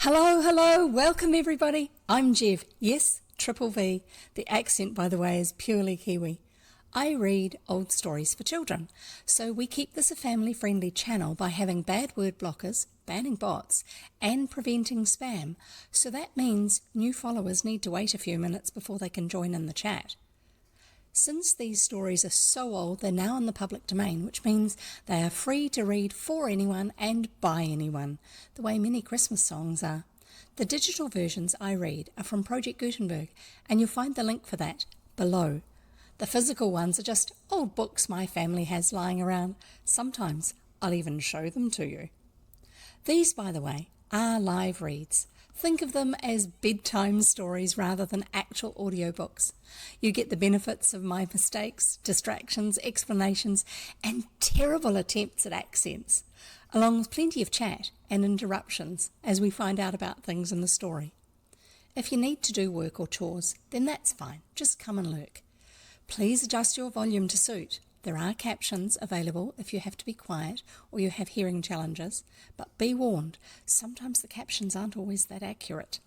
Hello, hello, welcome everybody. I'm Jev. Yes, Triple V. The accent, by the way, is purely Kiwi. I read old stories for children, so we keep this a family-friendly channel by having bad word blockers, banning bots, and preventing spam. So that means new followers need to wait a few minutes before they can join in the chat. Since these stories are so old, they're now in the public domain, which means they are free to read for anyone and by anyone, the way many Christmas songs are. The digital versions I read are from Project Gutenberg, and you'll find the link for that below. The physical ones are just old books my family has lying around. Sometimes I'll even show them to you. These, by the way, are live reads. Think of them as bedtime stories rather than actual audiobooks. You get the benefits of my mistakes, distractions, explanations, and terrible attempts at accents, along with plenty of chat and interruptions as we find out about things in the story. If you need to do work or chores, then that's fine. Just come and lurk. Please adjust your volume to suit. There are captions available if you have to be quiet or you have hearing challenges, but be warned, sometimes the captions aren't always that accurate.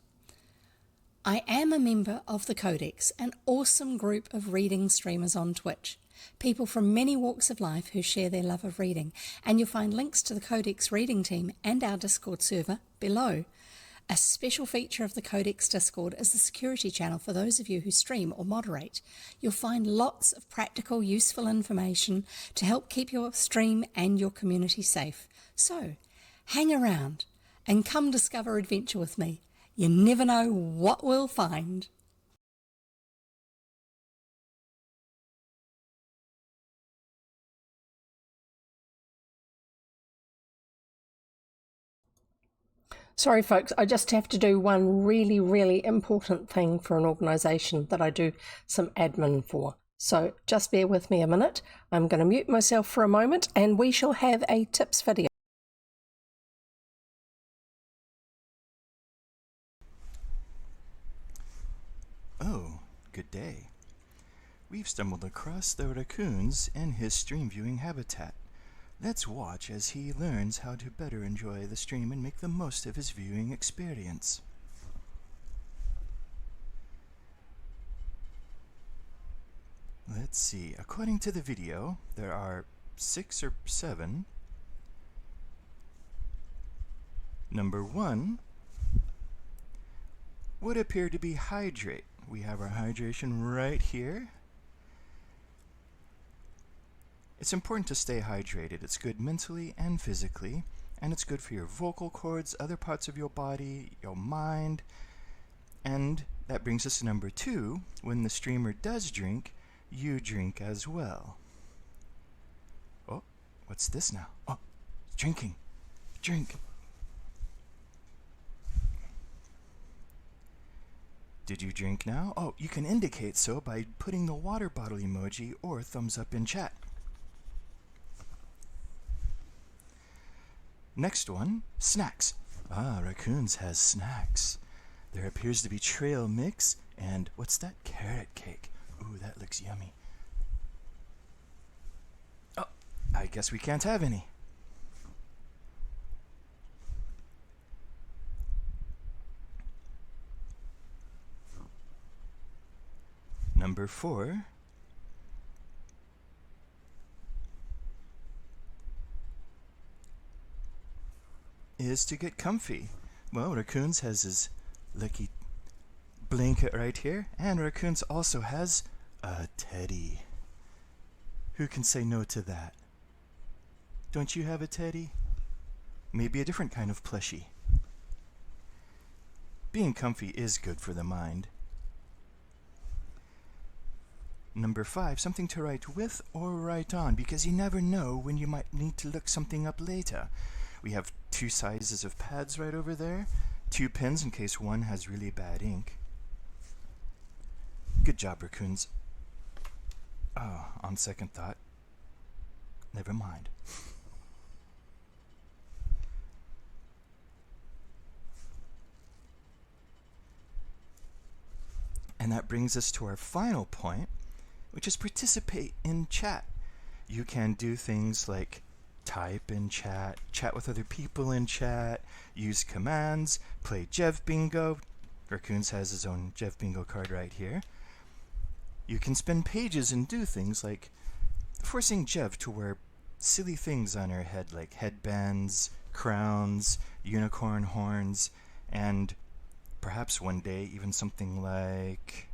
I am a member of the Codex, an awesome group of reading streamers on Twitch. People from many walks of life who share their love of reading, and you'll find links to the Codex reading team and our Discord server below. A special feature of the Codex Discord is the security channel for those of you who stream or moderate. You'll find lots of practical, useful information to help keep your stream and your community safe. So, hang around and come discover adventure with me. You never know what we'll find. Sorry folks, I just have to do one really important thing for an organisation that I do some admin for. So just bear with me a minute. I'm going to mute myself for a moment and we shall have a tips video. Oh, good day. We've stumbled across the raccoons and his stream viewing habitat. Let's watch as he learns how to better enjoy the stream and make the most of his viewing experience. Let's see, according to the video, there are 6 or 7. Number 1 would appear to be hydrate. We have our hydration right here. It's important to stay hydrated. It's good mentally and physically, and it's good for your vocal cords, other parts of your body, your mind. And that brings us to number 2. When the streamer does drink, you drink as well. Oh, what's this now? Oh, drinking. Drink. Did you drink now? Oh, you can indicate so by putting the water bottle emoji or thumbs up in chat. Next one, snacks. Ah, Raccoons has snacks. There appears to be trail mix and what's that? Carrot cake. Ooh, that looks yummy. Oh, I guess we can't have any. Number 4. Is to get comfy. Well, Raccoons has his lucky blanket right here, and Raccoons also has a teddy. Who can say no to that? Don't you have a teddy? Maybe a different kind of plushie. Being comfy is good for the mind. Number 5, something to write with or write on, because you never know when you might need to look something up later. We have 2 sizes of pads right over there, 2 pens in case one has really bad ink. Good job, Raccoons. Oh, on second thought, never mind. And that brings us to our final point, which is participate in chat. You can do things like type in chat, chat with other people in chat, use commands, play Jev Bingo. Raccoons has his own Jev Bingo card right here. You can spend pages and do things like forcing Jev to wear silly things on her head like headbands, crowns, unicorn horns, and perhaps one day even something like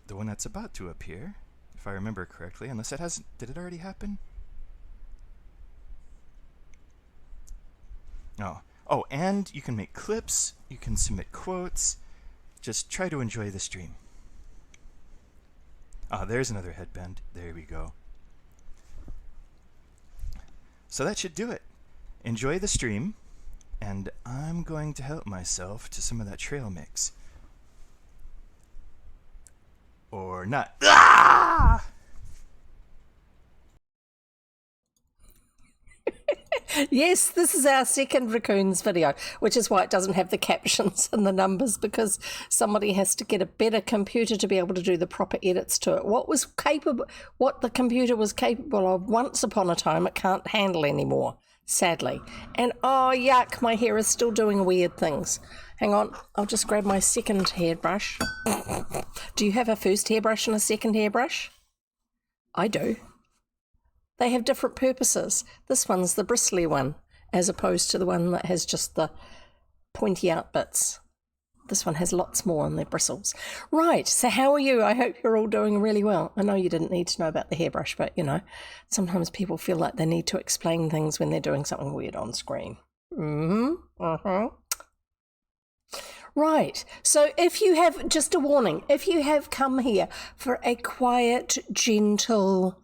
the one that's about to appear, if I remember correctly, unless it hasn't. Did it already happen? No. Oh, and you can make clips, you can submit quotes. Just try to enjoy the stream. Ah, there's another headband. There we go. So that should do it. Enjoy the stream, and I'm going to help myself to some of that trail mix. Or not. Ah! Yes, this is our second Raccoons video, which is why it doesn't have the captions and the numbers, because somebody has to get a better computer to be able to do the proper edits to it. What the computer was capable of once upon a time, it can't handle anymore, sadly. And oh yuck, my hair is still doing weird things. Hang on, I'll just grab my second hairbrush. Do you have a first hairbrush and a second hairbrush? I do. They have different purposes. This one's the bristly one, as opposed to the one that has just the pointy out bits. This one has lots more on their bristles. Right, so how are you? I hope you're all doing really well. I know you didn't need to know about the hairbrush, but you know, sometimes people feel like they need to explain things when they're doing something weird on screen. Right, so if you have, just a warning, if you have come here for a quiet, gentle,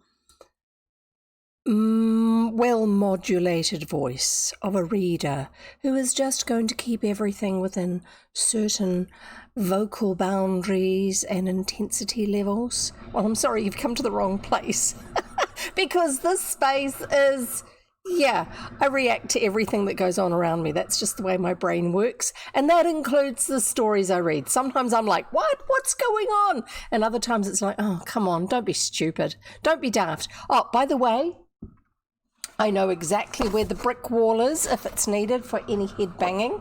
well-modulated voice of a reader who is just going to keep everything within certain vocal boundaries and intensity levels, well, I'm sorry, you've come to the wrong place. Because this space is, I react to everything that goes on around me. That's just the way my brain works. And that includes the stories I read. Sometimes I'm like, what? What's going on? And other times it's like, oh, come on, don't be stupid. Don't be daft. Oh, by the way, I know exactly where the brick wall is if it's needed for any head banging.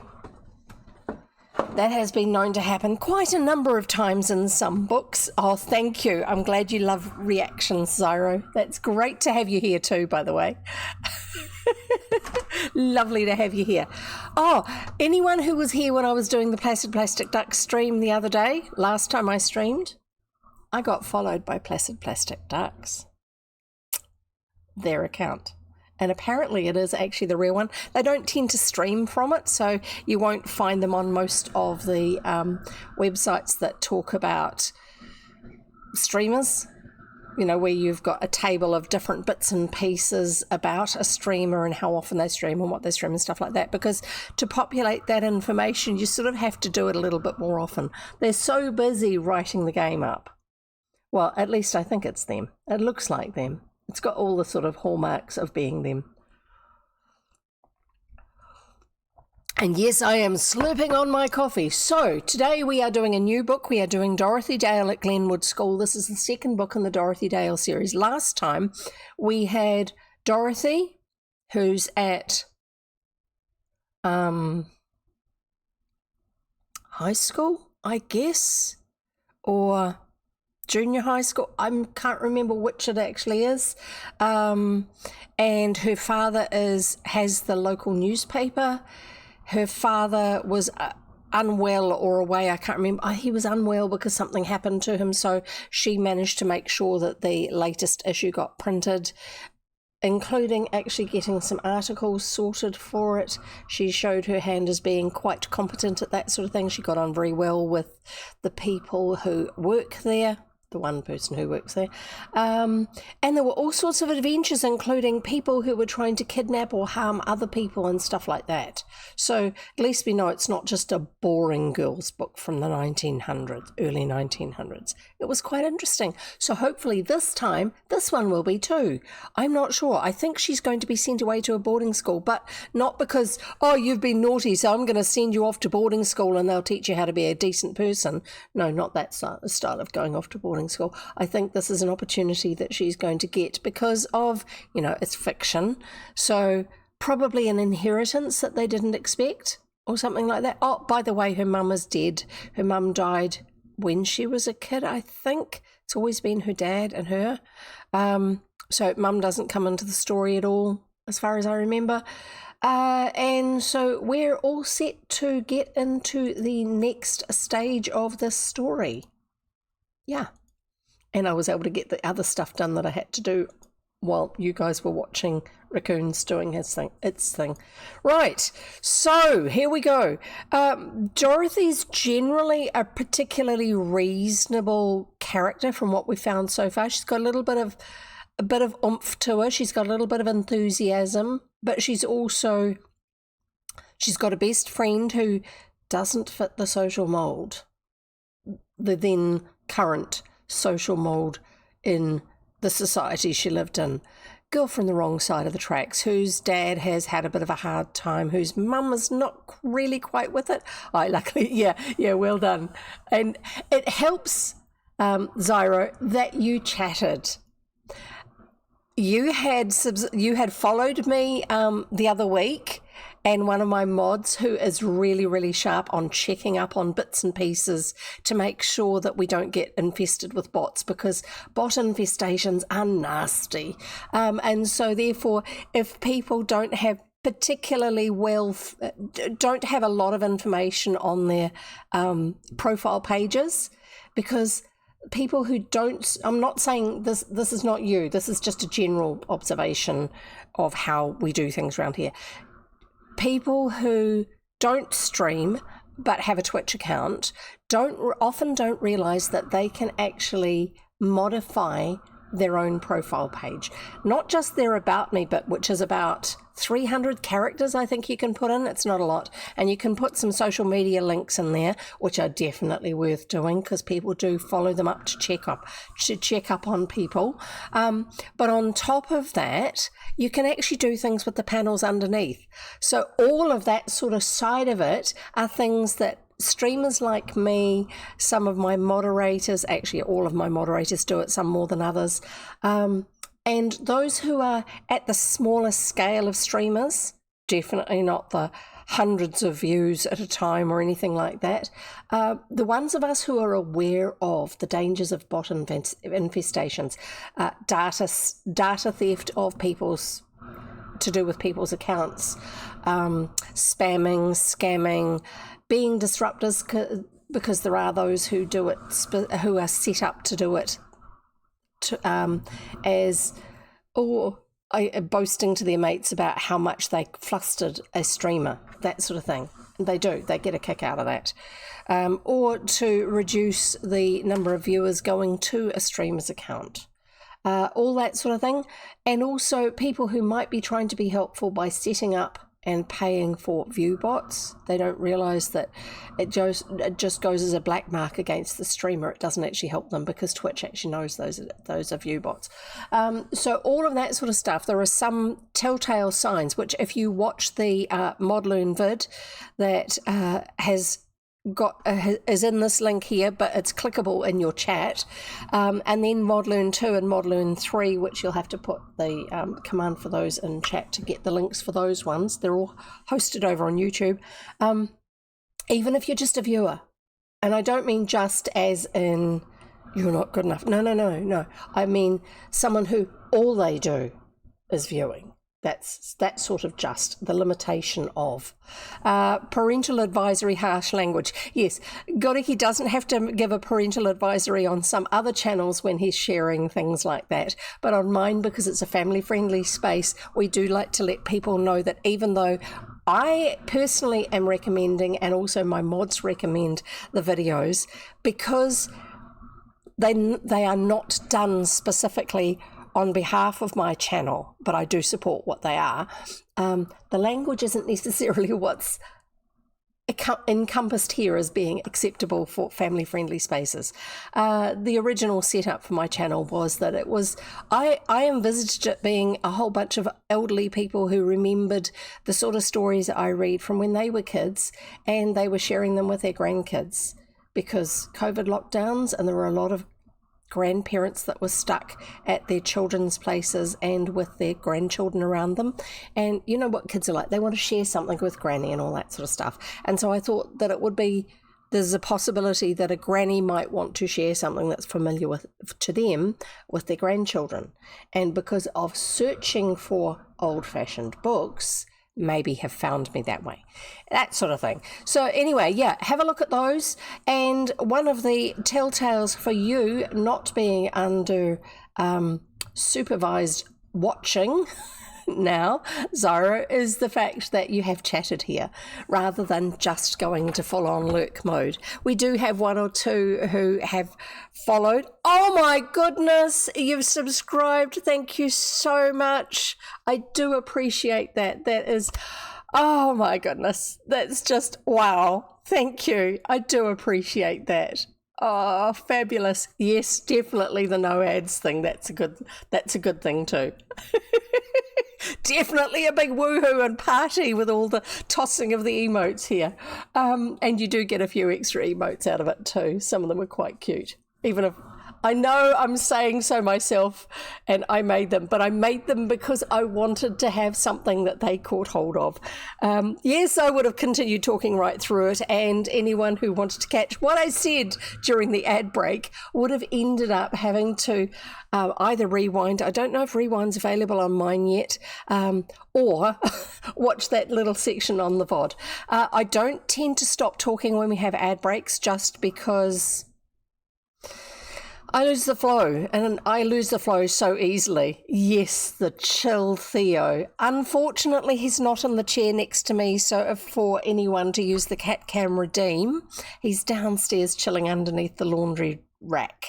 That has been known to happen quite a number of times in some books. Oh, thank you. I'm glad you love reactions, Zyro. That's great to have you here too, by the way. Lovely to have you here. Oh, anyone who was here when I was doing the Placid Plastic Duck stream the other day, last time I streamed, I got followed by Placid Plastic Ducks. Their account. And apparently it is actually the real one. They don't tend to stream from it, so you won't find them on most of the websites that talk about streamers, you know, where you've got a table of different bits and pieces about a streamer and how often they stream and what they stream and stuff like that, because to populate that information, you sort of have to do it a little bit more often. They're so busy writing the game up. Well, at least I think it's them. It looks like them. It's got all the sort of hallmarks of being them. And yes, I am slurping on my coffee. So today we are doing a new book. We are doing Dorothy Dale at Glenwood School. This is the second book in the Dorothy Dale series. Last time we had Dorothy, who's at high school, I guess, or junior high school. I can't remember which it actually is. And her father has the local newspaper. Her father was unwell or away. I can't remember. He was unwell because something happened to him. So she managed to make sure that the latest issue got printed, including actually getting some articles sorted for it. She showed her hand as being quite competent at that sort of thing. She got on very well with the people who work there. The one person who works there. And there were all sorts of adventures, including people who were trying to kidnap or harm other people and stuff like that. So at least we know it's not just a boring girls' book from the 1900s, early 1900s. It was quite interesting. So hopefully this time, this one will be too. I'm not sure. I think she's going to be sent away to a boarding school, but not because, oh, you've been naughty, so I'm going to send you off to boarding school and they'll teach you how to be a decent person. No, not that style of going off to boarding boarding school. I think this is an opportunity that she's going to get because of, it's fiction. So probably an inheritance that they didn't expect or something like that. Oh, by the way, her mum is dead. Her mum died when she was a kid, I think. It's always been her dad and her. So mum doesn't come into the story at all, as far as I remember. And so we're all set to get into the next stage of this story. Yeah. And I was able to get the other stuff done that I had to do while you guys were watching Raccoon's doing its thing. Right, so here we go. Dorothy's generally a particularly reasonable character from what we found so far. She's got a bit of oomph to her. She's got a little bit of enthusiasm, but she's got a best friend who doesn't fit the social mold, the then current social mold in the society she lived in. Girl from the wrong side of the tracks, whose dad has had a bit of a hard time, whose mum is not really quite with it. Luckily, yeah, well done. And it helps, Zyro, that you chatted. You had followed me the other week, and one of my mods who is really, really sharp on checking up on bits and pieces to make sure that we don't get infested with bots, because bot infestations are nasty. And so therefore, if people don't have don't have a lot of information on their profile pages, because people who don't, I'm not saying this is not you, this is just a general observation of how we do things around here. People who don't stream but have a Twitch account often don't realize that they can actually modify their own profile page, not just their About Me bit, which is about 300 characters I think you can put in. It's not a lot, and you can put some social media links in there, which are definitely worth doing because people do follow them up to check up on people. But on top of that, you can actually do things with the panels underneath. So all of that sort of side of it are things that streamers like me, some of my moderators, actually all of my moderators do it, some more than others, and those who are at the smaller scale of streamers, definitely not the hundreds of views at a time or anything like that, the ones of us who are aware of the dangers of bot infestations, data theft of to do with people's accounts, spamming, scamming, being disruptors, because there are those who do it, who are set up to do it, boasting to their mates about how much they flustered a streamer, that sort of thing. They get a kick out of that. Or to reduce the number of viewers going to a streamer's account. All that sort of thing. And also people who might be trying to be helpful by setting up and paying for view bots. They don't realise that it just goes as a black mark against the streamer. It doesn't actually help them because Twitch actually knows those are view bots. So all of that sort of stuff. There are some telltale signs, which if you watch the Modloon vid that is in this link here, but it's clickable in your chat, and then Modloon 2 and Modloon 3, which you'll have to put the command for those in chat to get the links for those ones. They're all hosted over on YouTube. Even if you're just a viewer, and I don't mean just as in you're not good enough. No. I mean someone who all they do is viewing. That's sort of just the limitation of parental advisory, harsh language. Yes, Goriki doesn't have to give a parental advisory on some other channels when he's sharing things like that. But on mine, because it's a family-friendly space, we do like to let people know that even though I personally am recommending, and also my mods recommend the videos, because they are not done specifically on behalf of my channel, but I do support what they are. The language isn't necessarily what's encompassed here as being acceptable for family-friendly spaces. The original setup for my channel was that it was, I envisaged it being a whole bunch of elderly people who remembered the sort of stories that I read from when they were kids, and they were sharing them with their grandkids, because COVID lockdowns, and there were a lot of grandparents that were stuck at their children's places and with their grandchildren around them. And you know what kids are like, they want to share something with granny and all that sort of stuff. And so I thought that there's a possibility that a granny might want to share something that's familiar to them with their grandchildren. And because of searching for old-fashioned books, maybe have found me that way, that sort of thing. So anyway, yeah, have a look at those. And one of the telltales for you not being under supervised watching now, Zyra, is the fact that you have chatted here rather than just going into full-on lurk mode. We do have one or two who have followed. Oh my goodness, you've subscribed. Thank you so much. I do appreciate that. That is, oh my goodness, that's just wow. Thank you. I do appreciate that. Oh, fabulous. Yes, definitely the no ads thing. That's a good thing too. Definitely a big woohoo and party with all the tossing of the emotes here. And you do get a few extra emotes out of it too. Some of them are quite cute. Even if I know I'm saying so myself and I made them, but I made them because I wanted to have something that they caught hold of. Yes, I would have continued talking right through it, and anyone who wanted to catch what I said during the ad break would have ended up having to either rewind. I don't know if rewind's available on mine yet, or watch that little section on the VOD. I don't tend to stop talking when we have ad breaks just because I lose the flow, and I lose the flow so easily. Yes, the chill Theo. Unfortunately, he's not in the chair next to me, so if for anyone to use the cat cam redeem, he's downstairs chilling underneath the laundry rack.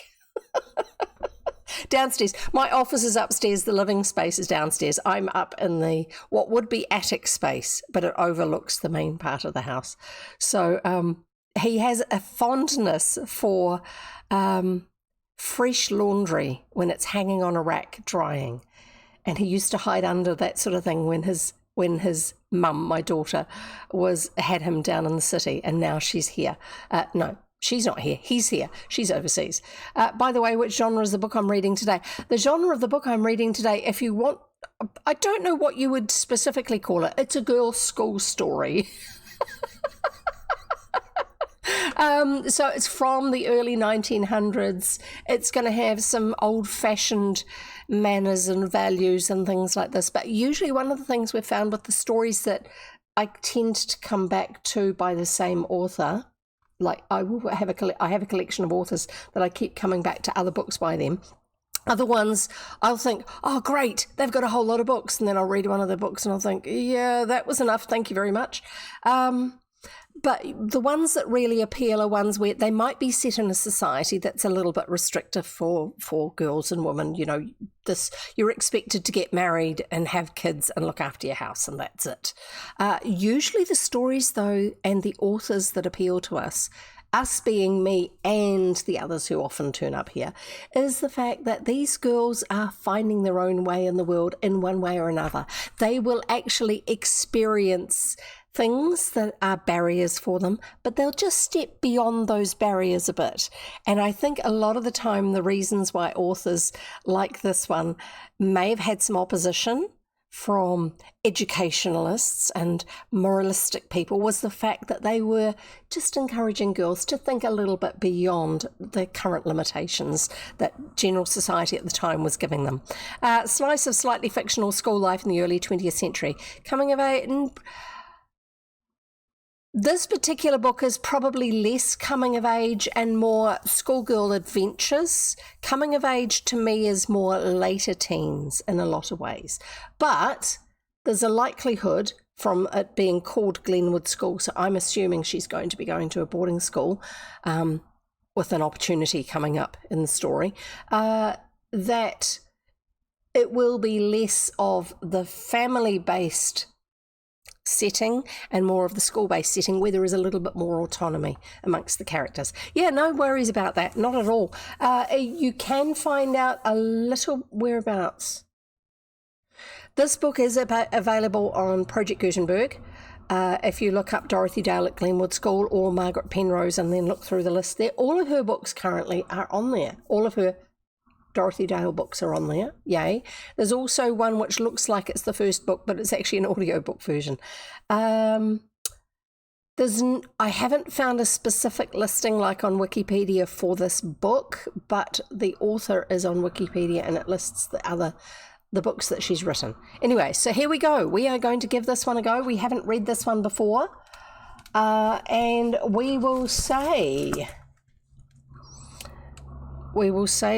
Downstairs. My office is upstairs, the living space is downstairs. I'm up in the what would be attic space, but it overlooks the main part of the house. So he has a fondness for fresh laundry when it's hanging on a rack drying, and he used to hide under that sort of thing when his mum, my daughter, had him down in the city, and now she's here. No, she's not here. He's here. She's overseas. By the way, which genre is the book I'm reading today? The genre of the book I'm reading today, if you want, I don't know what you would specifically call it. It's a girls' school story. So it's from the early 1900s. It's going to have some old-fashioned manners and values and things like this. But usually one of the things we've found with the stories that I tend to come back to by the same author, like I have a collection of authors that I keep coming back to other books by them. Other ones, I'll think, oh, great, they've got a whole lot of books. And then I'll read one of their books and I'll think, yeah, that was enough. Thank you very much. But the ones that really appeal are ones where they might be set in a society that's a little bit restrictive for girls and women. You know, you're expected to get married and have kids and look after your house, and that's it. Usually the stories, though, and the authors that appeal to us being me and the others who often turn up here, is the fact that these girls are finding their own way in the world in one way or another. They will actually experience things that are barriers for them, but they'll just step beyond those barriers a bit. And I think a lot of the time the reasons why authors like this one may have had some opposition from educationalists and moralistic people was the fact that they were just encouraging girls to think a little bit beyond the current limitations that general society at the time was giving them. Slice of slightly fictional school life in the early 20th century. Coming of age. This particular book is probably less coming of age and more schoolgirl adventures. Coming of age to me is more later teens in a lot of ways. But there's a likelihood from it being called Glenwood School, so I'm assuming she's going to be going to a boarding school with an opportunity coming up in the story, that it will be less of the family-based setting and more of the school-based setting where there is a little bit more autonomy amongst the characters. Yeah, no worries about that, not at all. You can find out a little whereabouts. This book is available on Project Gutenberg. If you look up Dorothy Dale at Glenwood School or Margaret Penrose and then look through the list there, all of her books currently are on there. All of her Dorothy Dale books are on there. Yay. There's also one which looks like it's the first book, but it's actually an audiobook version. I haven't found a specific listing like on Wikipedia for this book, but the author is on Wikipedia and it lists the books that she's written. Anyway, so here we go. We are going to give this one a go. We haven't read this one before. And we will say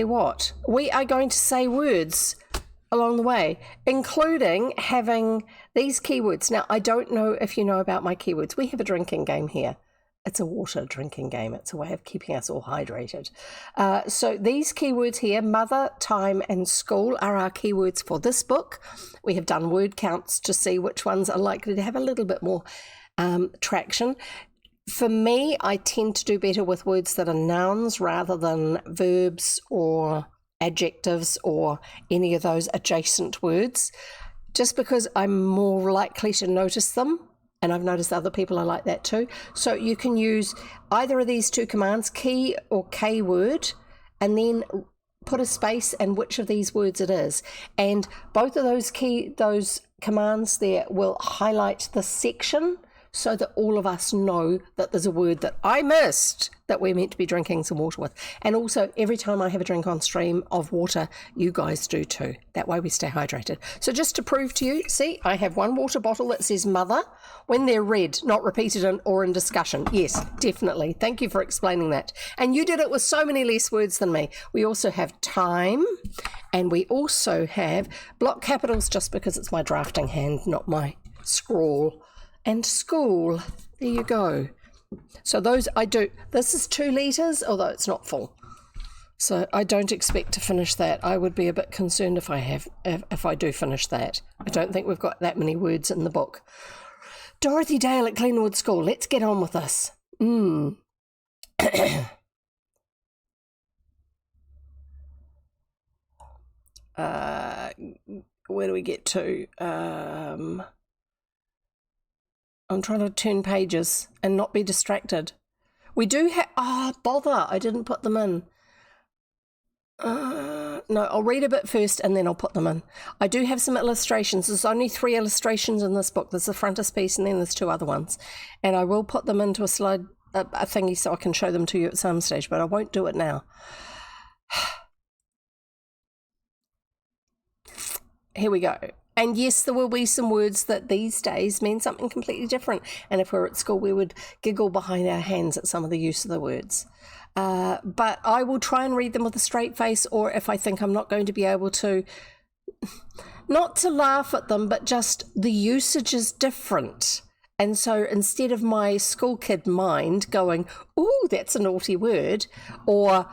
what? We are going to say words along the way, including having these keywords. Now, I don't know if you know about my keywords. We have a drinking game here. It's a water drinking game. It's a way of keeping us all hydrated. So these keywords here, mother, time, and school, are our keywords for this book. We have done word counts to see which ones are likely to have a little bit more traction. For me, I tend to do better with words that are nouns rather than verbs or adjectives or any of those adjacent words, just because I'm more likely to notice them, and I've noticed other people are like that too. So you can use either of these two commands, key or K word, and then put a space and which of these words it is. And both of those commands there will highlight the section so that all of us know that there's a word that I missed that we're meant to be drinking some water with. And also, every time I have a drink on stream of water, you guys do too. That way we stay hydrated. So just to prove to you, see, I have one water bottle that says mother when they're read, not repeated or in discussion. Yes, definitely. Thank you for explaining that. And you did it with so many less words than me. We also have time, and we also have block capitals just because it's my drafting hand, not my scrawl. And school, there you go. So those I do. This is 2 litres, although it's not full. So I don't expect to finish that. I would be a bit concerned if I do finish that. I don't think we've got that many words in the book. Dorothy Dale at Glenwood School. Let's get on with this. Where do we get to? I'm trying to turn pages and not be distracted. We do have... bother, I didn't put them in. No, I'll read a bit first and then I'll put them in. I do have some illustrations. There's only 3 illustrations in this book. There's the frontispiece and then there's 2 other ones. And I will put them into a slide, a thingy, so I can show them to you at some stage, but I won't do it now. Here we go. And yes, there will be some words that these days mean something completely different. And if we were at school, we would giggle behind our hands at some of the use of the words. But I will try and read them with a straight face, or if I think I'm not going to be able to, not to laugh at them, but just the usage is different. And so instead of my school kid mind going, "Ooh, that's a naughty word," or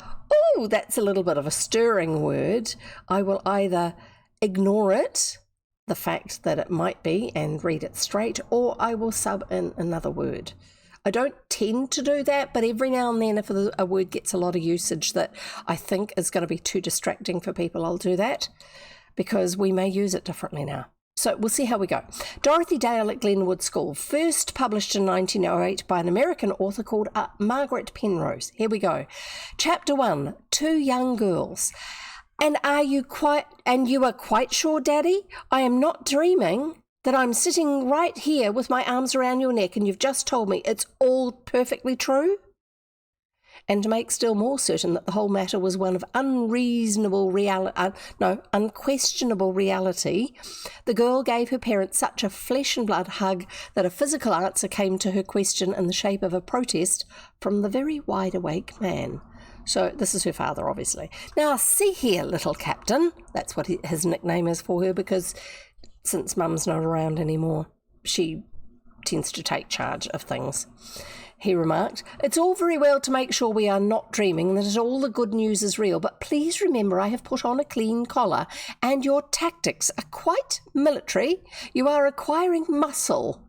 "Ooh, that's a little bit of a stirring word," I will either ignore it, the fact that it might be, and read it straight, or I will sub in another word. I don't tend to do that, but every now and then if a word gets a lot of usage that I think is going to be too distracting for people, I'll do that, because we may use it differently now. So we'll see how we go. Dorothy Dale at Glenwood School, first published in 1908 by an American author called Margaret Penrose. Here we go. Chapter 1, 2 young girls. And you are quite sure, Daddy? I am not dreaming, that I'm sitting right here with my arms around your neck and you've just told me it's all perfectly true? And to make still more certain that the whole matter was one of unquestionable reality, the girl gave her parents such a flesh and blood hug that a physical answer came to her question in the shape of a protest from the very wide-awake man. So this is her father, obviously. Now, see here, little captain. That's what his nickname is for her, because since Mum's not around anymore, she tends to take charge of things. He remarked, "It's all very well to make sure we are not dreaming, that all the good news is real, but please remember I have put on a clean collar, and your tactics are quite military. You are acquiring muscle."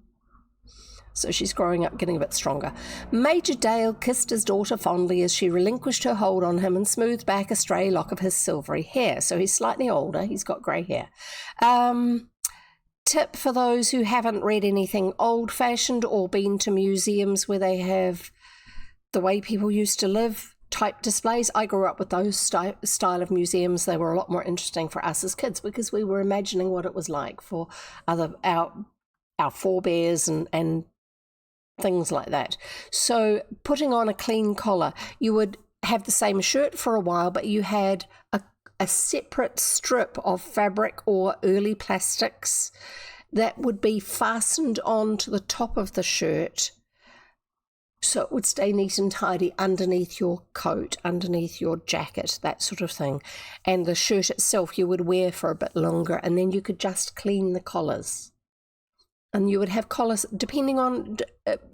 So she's growing up, getting a bit stronger. Major Dale kissed his daughter fondly as she relinquished her hold on him and smoothed back a stray lock of his silvery hair. So he's slightly older. He's got grey hair. Tip for those who haven't read anything old-fashioned or been to museums where they have the way people used to live. type displays. I grew up with those style of museums. They were a lot more interesting for us as kids because we were imagining what it was like for our forebears and things like that. So putting on a clean collar, you would have the same shirt for a while, but you had a separate strip of fabric or early plastics that would be fastened onto the top of the shirt so it would stay neat and tidy underneath your coat, underneath your jacket, that sort of thing. And the shirt itself you would wear for a bit longer, and then you could just clean the collars. And you would have collars, depending on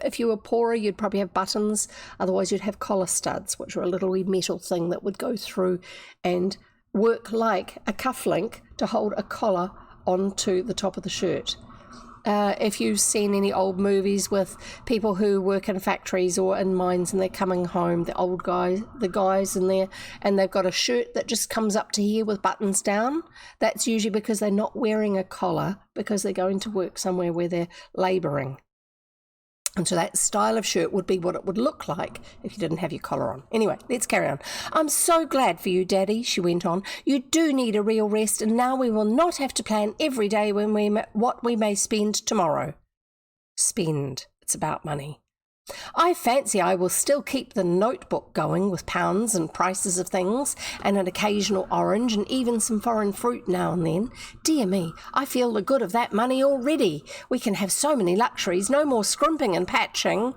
if you were poorer, you'd probably have buttons. Otherwise, you'd have collar studs, which are a little wee metal thing that would go through and work like a cufflink to hold a collar onto the top of the shirt. If you've seen any old movies with people who work in factories or in mines and they're coming home, the guys in there, and they've got a shirt that just comes up to here with buttons down, that's usually because they're not wearing a collar because they're going to work somewhere where they're labouring. And so that style of shirt would be what it would look like if you didn't have your collar on. Anyway, let's carry on. I'm so glad for you, Daddy, she went on. You do need a real rest, and now we will not have to plan every day what we may spend tomorrow. Spend. It's about money. I fancy I will still keep the notebook going with pounds and prices of things and an occasional orange and even some foreign fruit now and then. Dear me, I feel the good of that money already. We can have so many luxuries, no more scrimping and patching.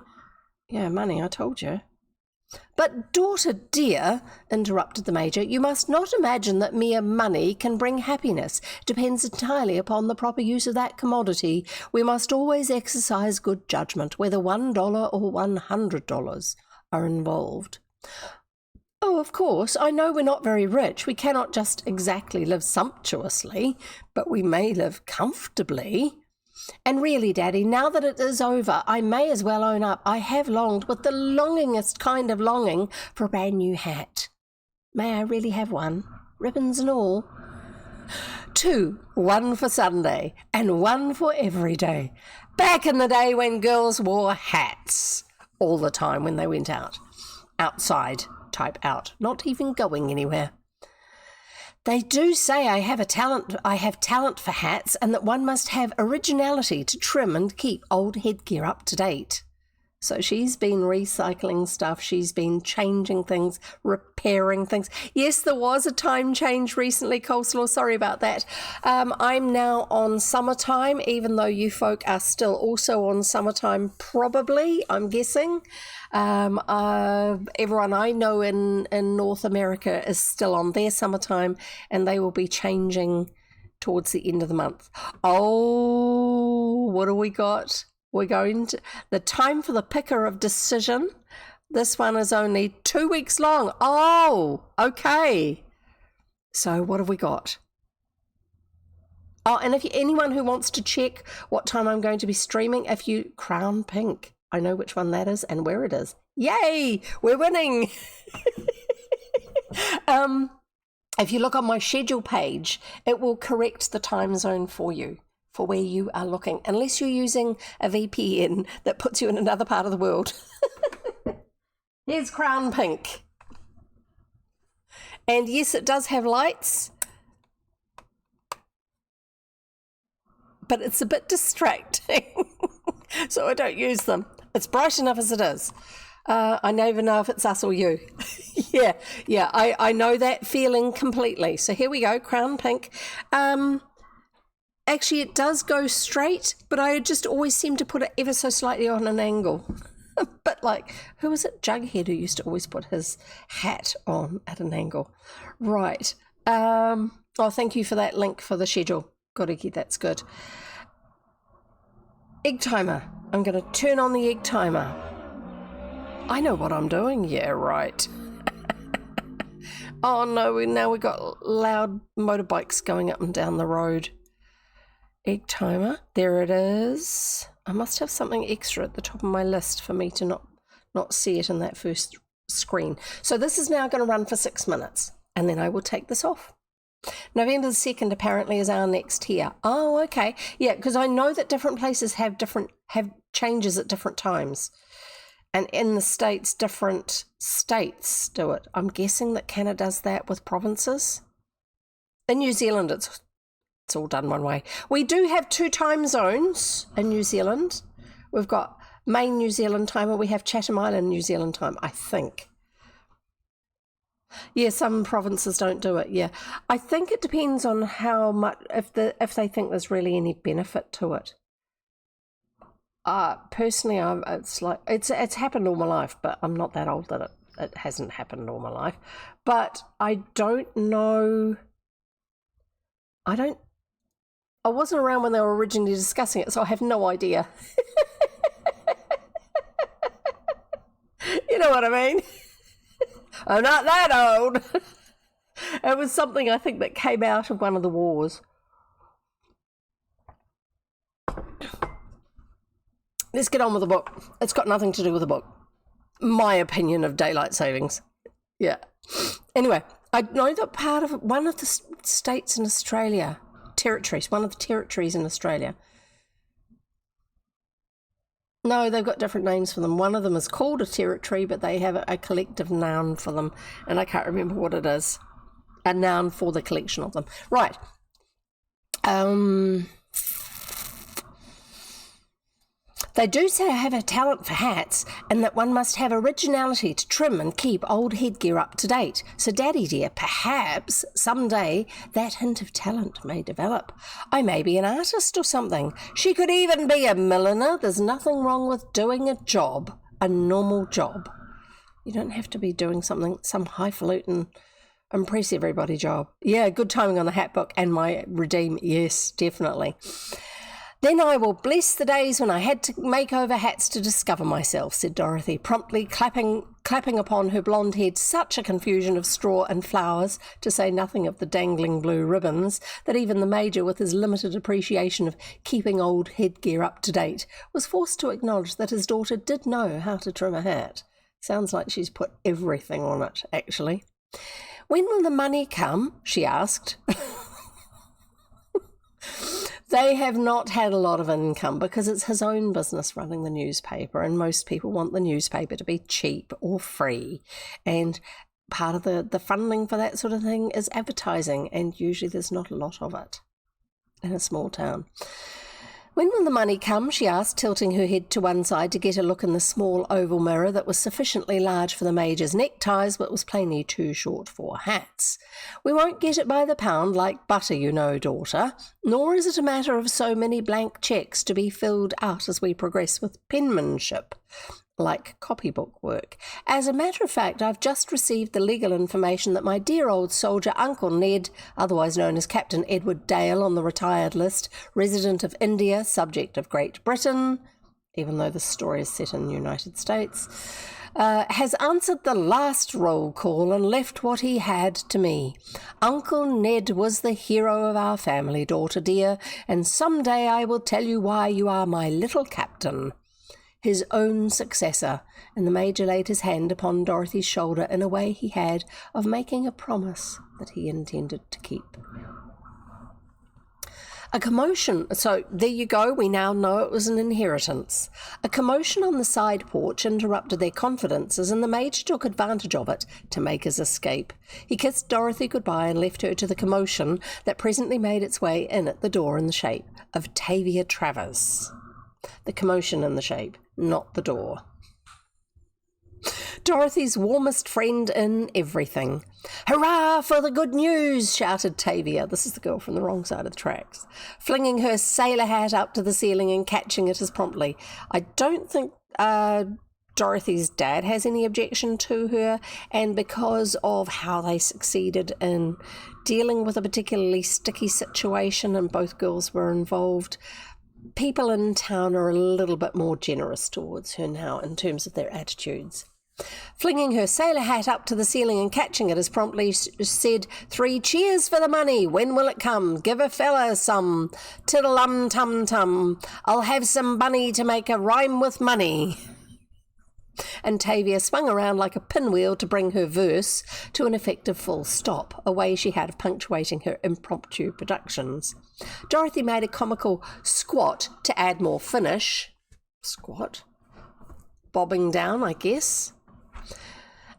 Yeah, money, I told you. But, daughter dear, interrupted the Major, you must not imagine that mere money can bring happiness. It depends entirely upon the proper use of that commodity. We must always exercise good judgment, whether $1 or $100 are involved. Oh, of course, I know we're not very rich. We cannot just exactly live sumptuously, but we may live comfortably. And really, Daddy, now that it is over, I may as well own up. I have longed with the longingest kind of longing for a brand new hat. May I really have one? Ribbons and all? 2, one for Sunday and one for every day. Back in the day when girls wore hats all the time when they went out. Outside, type out, not even going anywhere. They do say I have talent for hats, and that one must have originality to trim and keep old headgear up to date. So she's been recycling stuff, she's been changing things, repairing things. Yes, there was a time change recently, Coleslaw, sorry about that. I'm now on summertime, even though you folk are still also on summertime, probably, I'm guessing. Everyone I know in North America is still on their summertime, and they will be changing towards the end of the month. Oh, what do we got? We're going to the time for the picker of decision. This one is only 2 weeks long. Oh, okay. So what have we got? Oh, and if anyone who wants to check what time I'm going to be streaming, if you Crown Pink, I know which one that is and where it is. Yay, we're winning. If you look on my schedule page, it will correct the time zone for you, for where you are looking, unless you're using a VPN that puts you in another part of the world. Here's Crown Pink. And yes, it does have lights, but it's a bit distracting, so I don't use them. It's bright enough as it is. I never know if it's us or you. yeah, I know that feeling completely. So here we go, Crown Pink. Actually, it does go straight, but I just always seem to put it ever so slightly on an angle. But like, who was it? Jughead, who used to always put his hat on at an angle. Right. Oh, thank you for that link for the schedule. Goriki, that's good. Egg timer. I'm going to turn on the egg timer. I know what I'm doing. Yeah, right. Oh no, now we've got loud motorbikes going up and down the road. Egg timer, there it is. I must have something extra at the top of my list for me to not see it in that first screen. So this is now going to run for 6 minutes, and then I will take this off. November the 2nd apparently is our next here. Oh, okay. Yeah, because I know that different places have changes at different times. And in the States, different states do it. I'm guessing that Canada does that with provinces. In New Zealand, it's all done one way. We do have 2 time zones in New Zealand. We've got main New Zealand time, and we have Chatham Island New Zealand time, I think. Yeah, some provinces don't do it. Yeah, I think it depends on how much, if they think there's really any benefit to it. Personally, it's happened all my life, but I'm not that old that it hasn't happened all my life. But I don't know. I wasn't around when they were originally discussing it, so I have no idea. You know what I mean? I'm not that old. It was something I think that came out of one of the wars. Let's get on with the book. It's got nothing to do with the book. My opinion of daylight savings. Yeah. Anyway, I know that part of one of the states in Australia, one of the territories in Australia. No, they've got different names for them. One of them is called a territory, but they have a collective noun for them, and I can't remember what it is. A noun for the collection of them. Right. They do say I have a talent for hats, and that one must have originality to trim and keep old headgear up to date. So, Daddy dear, perhaps someday that hint of talent may develop. I may be an artist or something. She could even be a milliner. There's nothing wrong with doing a job, a normal job. You don't have to be doing some highfalutin, impress everybody job. Yeah, good timing on the hat book and my redeem. Yes, definitely. Then I will bless the days when I had to make over hats to discover myself, said Dorothy, promptly clapping upon her blonde head such a confusion of straw and flowers, to say nothing of the dangling blue ribbons, that even the Major, with his limited appreciation of keeping old headgear up to date, was forced to acknowledge that his daughter did know how to trim a hat. Sounds like she's put everything on it, actually. When will the money come? She asked. They have not had a lot of income because it's his own business running the newspaper, and most people want the newspaper to be cheap or free. And part of the funding for that sort of thing is advertising, and usually there's not a lot of it in a small town. When will the money come? She asked, tilting her head to one side to get a look in the small oval mirror that was sufficiently large for the Major's neckties but was plainly too short for hats. We won't get it by the pound like butter, you know, daughter, nor is it a matter of so many blank cheques to be filled out as we progress with penmanship, like copybook work. As a matter of fact, I've just received the legal information that my dear old soldier Uncle Ned, otherwise known as Captain Edward Dale on the retired list, resident of India, subject of Great Britain, even though the story is set in the United States, has answered the last roll call and left what he had to me. Uncle Ned was the hero of our family, daughter dear, and some day I will tell you why you are my little captain. His own successor, and the Major laid his hand upon Dorothy's shoulder in a way he had of making a promise that he intended to keep. A commotion, so there you go, we now know it was an inheritance. A commotion on the side porch interrupted their confidences, and the Major took advantage of it to make his escape. He kissed Dorothy goodbye and left her to the commotion that presently made its way in at the door in the shape of Tavia Travers. The commotion in the shape, not the door. Dorothy's warmest friend in everything. Hurrah for the good news, shouted Tavia. This is the girl from the wrong side of the tracks, flinging her sailor hat up to the ceiling and catching it as promptly. I don't think Dorothy's dad has any objection to her, and because of how they succeeded in dealing with a particularly sticky situation and both girls were involved, people in town are a little bit more generous towards her now in terms of their attitudes. Flinging her sailor hat up to the ceiling and catching it as promptly said, 3 cheers for the money. When will it come? Give a fella some. Tiddle-um-tum-tum. I'll have some bunny to make a rhyme with money. And Tavia swung around like a pinwheel to bring her verse to an effective full stop, a way she had of punctuating her impromptu productions. Dorothy made a comical squat to add more finish. Squat? bobbing down, I guess.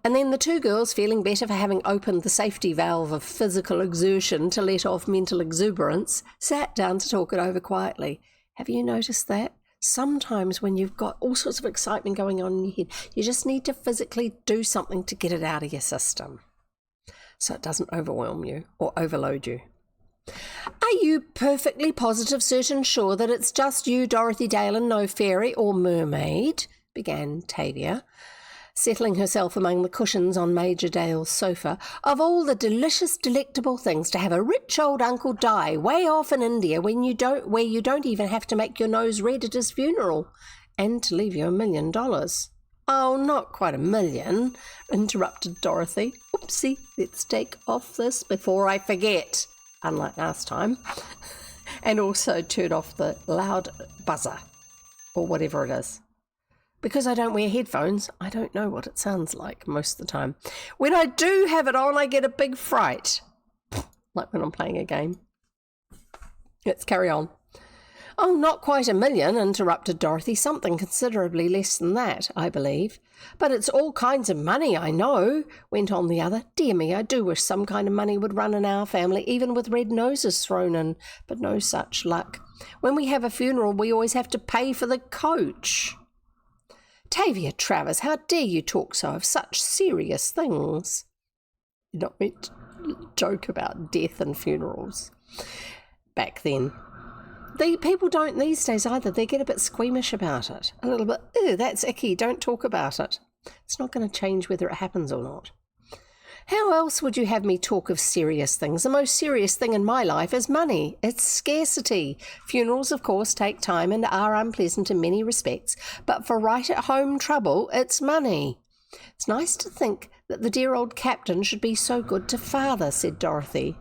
And then the two girls, feeling better for having opened the safety valve of physical exertion to let off mental exuberance, sat down to talk it over quietly. Have you noticed that? Sometimes when you've got all sorts of excitement going on in your head, you just need to physically do something to get it out of your system so it doesn't overwhelm you or overload you. Are you perfectly positive, certain, sure that it's just you, Dorothy Dale, and no fairy or mermaid? Began Tavia, settling herself among the cushions on Major Dale's sofa. Of all the delicious, delectable things, to have a rich old uncle die way off in India where you don't even have to make your nose red at his funeral, and to leave you $1 million. Oh, not quite $1 million, interrupted Dorothy. Oopsie, let's take off this before I forget, unlike last time, and also turn off the loud buzzer, or whatever it is. Because I don't wear headphones, I don't know what it sounds like most of the time. When I do have it on, I get a big fright, like when I'm playing a game. Let's carry on. Oh, not quite $1 million, interrupted Dorothy. Something considerably less than that, I believe. But it's all kinds of money, I know, went on the other. Dear me, I do wish some kind of money would run in our family, even with red noses thrown in, but no such luck. When we have a funeral, we always have to pay for the coach. Tavia Travers, how dare you talk so of such serious things? You're not meant to joke about death and funerals. Back then. The people don't these days either. They get a bit squeamish about it. A little bit, ew, that's icky, don't talk about it. It's not going to change whether it happens or not. How else would you have me talk of serious things? The most serious thing in my life is money. It's scarcity. Funerals, of course, take time and are unpleasant in many respects, but for right-at-home trouble, it's money. It's nice to think that the dear old captain should be so good to father, said Dorothy.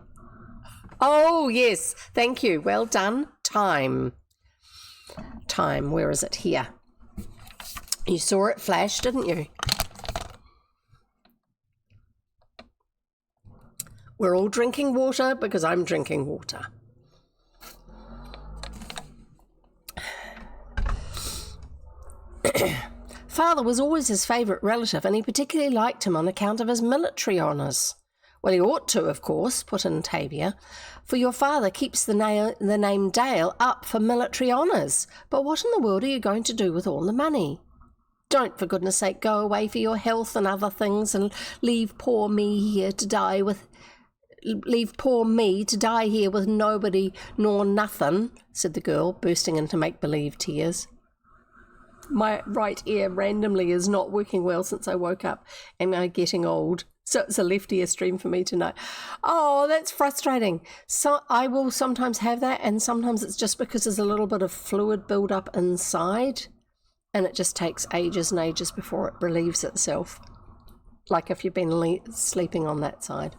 Oh, yes, thank you. Well done. Time, where is it? Here. You saw it flash, didn't you? We're all drinking water because I'm drinking water. Father was always his favourite relative, and he particularly liked him on account of his military honours. Well, he ought to, of course, put in Tavia, for your father keeps the name Dale up for military honours. But what in the world are you going to do with all the money? Don't, for goodness sake, go away for your health and other things and leave poor me here to die here with nobody nor nothing, said the girl, bursting into make-believe tears. My right ear randomly is not working well since I woke up, and I'm getting old. So it's a left ear stream for me tonight. Oh, that's frustrating. So I will sometimes have that, and sometimes it's just because there's a little bit of fluid build up inside, and it just takes ages and ages before it relieves itself. Like if you've been sleeping on that side.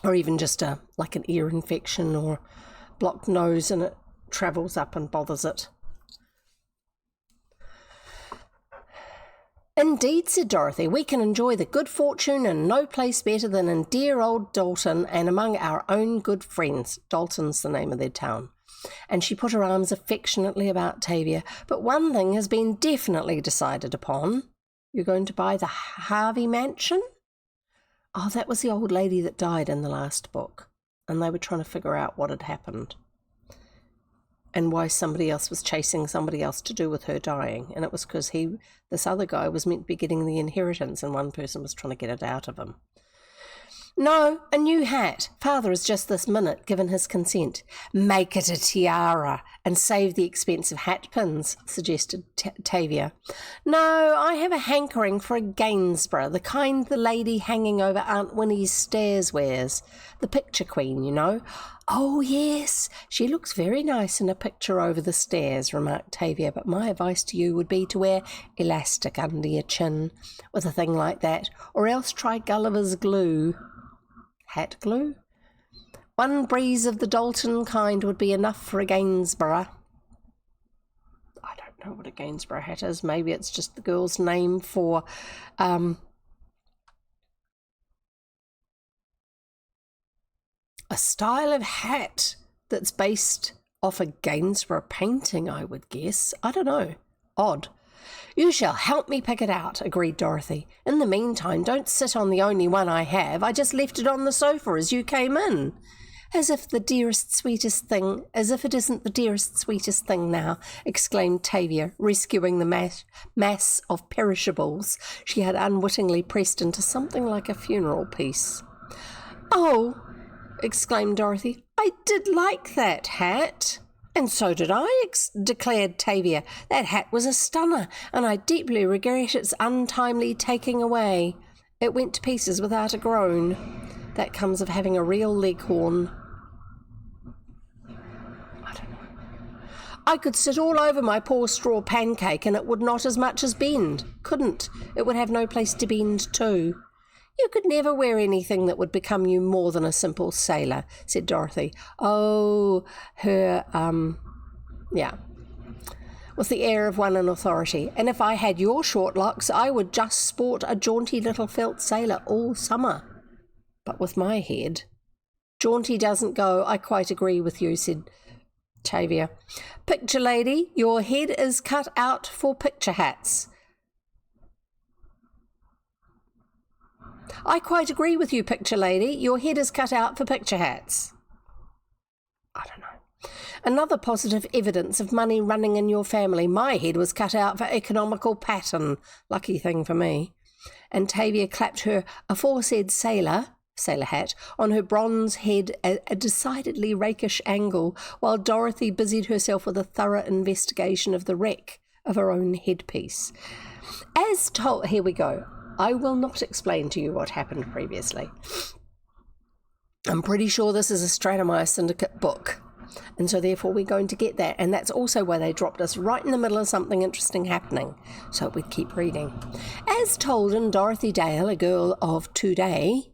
Or even just like an ear infection or blocked nose, and it travels up and bothers it. Indeed, said Dorothy, we can enjoy the good fortune in no place better than in dear old Dalton and among our own good friends. Dalton's the name of their town. And she put her arms affectionately about Tavia. But one thing has been definitely decided upon. You're going to buy the Harvey mansion? Oh, that was the old lady that died in the last book. And they were trying to figure out what had happened. And why somebody else was chasing somebody else to do with her dying. And it was because this other guy was meant to be getting the inheritance, and one person was trying to get it out of him. No, a new hat. Father has just this minute given his consent. Make it a tiara and save the expense of hat pins, suggested Tavia. No, I have a hankering for a Gainsborough, the kind the lady hanging over Aunt Winnie's stairs wears. The picture queen, you know. Oh, yes, she looks very nice in a picture over the stairs, remarked Tavia, but my advice to you would be to wear elastic under your chin with a thing like that, or else try Gulliver's glue. Hat glue? One breeze of the Dalton kind would be enough for a Gainsborough. I don't know what a Gainsborough hat is. Maybe it's just the girl's name for a style of hat that's based off a Gainsborough painting, I would guess. I don't know. Odd. You shall help me pick it out, agreed Dorothy. In the meantime, don't sit on the only one I have. I just left it on the sofa as you came in. As if it isn't the dearest, sweetest thing now, exclaimed Tavia, rescuing the mass of perishables she had unwittingly pressed into something like a funeral piece. Oh, exclaimed Dorothy, I did like that hat. And so did I, declared Tavia. That hat was a stunner, and I deeply regret its untimely taking away. It went to pieces without a groan. That comes of having a real leghorn. I could sit all over my poor straw pancake and it would not as much as bend. Couldn't. It would have no place to bend to. You could never wear anything that would become you more than a simple sailor, said Dorothy. Oh, her, with the air of one in authority. And if I had your short locks, I would just sport a jaunty little felt sailor all summer. But with my head. Jaunty doesn't go, I quite agree with you, said Tavia. Picture lady, your head is cut out for picture hats. I quite agree with you, picture lady. Your head is cut out for picture hats. I don't know. Another positive evidence of money running in your family. My head was cut out for economical pattern. Lucky thing for me. And Tavia clapped her aforesaid sailor hat on her bronze head at a decidedly rakish angle, while Dorothy busied herself with a thorough investigation of the wreck of her own headpiece. As told, here we go. I will not explain to you what happened previously. I'm pretty sure this is a Stratemeyer Syndicate book, and so therefore we're going to get that, and that's also why they dropped us right in the middle of something interesting happening, so we'd keep reading. As told in Dorothy Dale, A Girl of Today,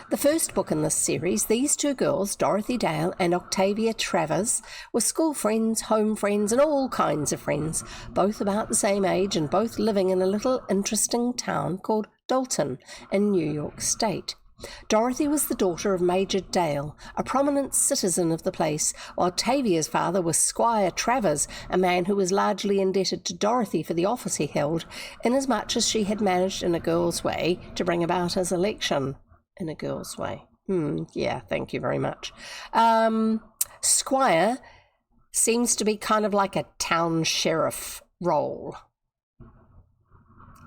the first book in this series, these two girls, Dorothy Dale and Octavia Travers, were school friends, home friends, and all kinds of friends, both about the same age and both living in a little interesting town called Dalton in New York State. Dorothy was the daughter of Major Dale, a prominent citizen of the place, while Tavia's father was Squire Travers, a man who was largely indebted to Dorothy for the office he held, inasmuch as she had managed in a girl's way to bring about his election. In a girl's way. Yeah, thank you very much. Squire seems to be kind of like a town sheriff role.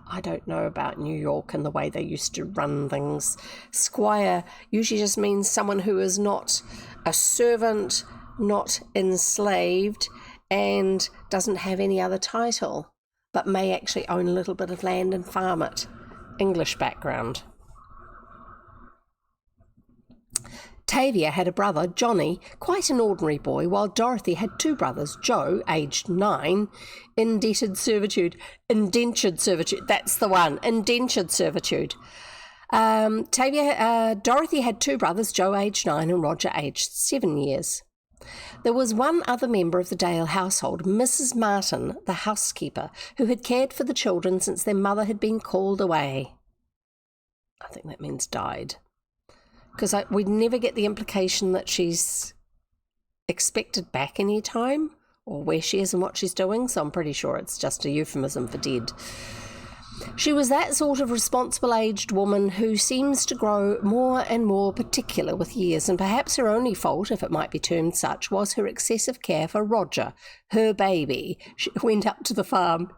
I don't know about New York and the way they used to run things. Squire usually just means someone who is not a servant, not enslaved, and doesn't have any other title, but may actually own a little bit of land and farm it. English background. Tavia had a brother, Johnny, quite an ordinary boy, while Dorothy had two brothers, Joe, aged 9, indentured servitude, that's the one, indentured servitude. Dorothy had two brothers, Joe, aged 9, and Roger, aged 7 years. There was one other member of the Dale household, Mrs. Martin, the housekeeper, who had cared for the children since their mother had been called away. I think that means died. Because we never get the implication that she's expected back any time, or where she is and what she's doing, so I'm pretty sure it's just a euphemism for dead. She was that sort of responsible aged woman who seems to grow more and more particular with years, and perhaps her only fault, if it might be termed such, was her excessive care for Roger, her baby. She went up to the farm.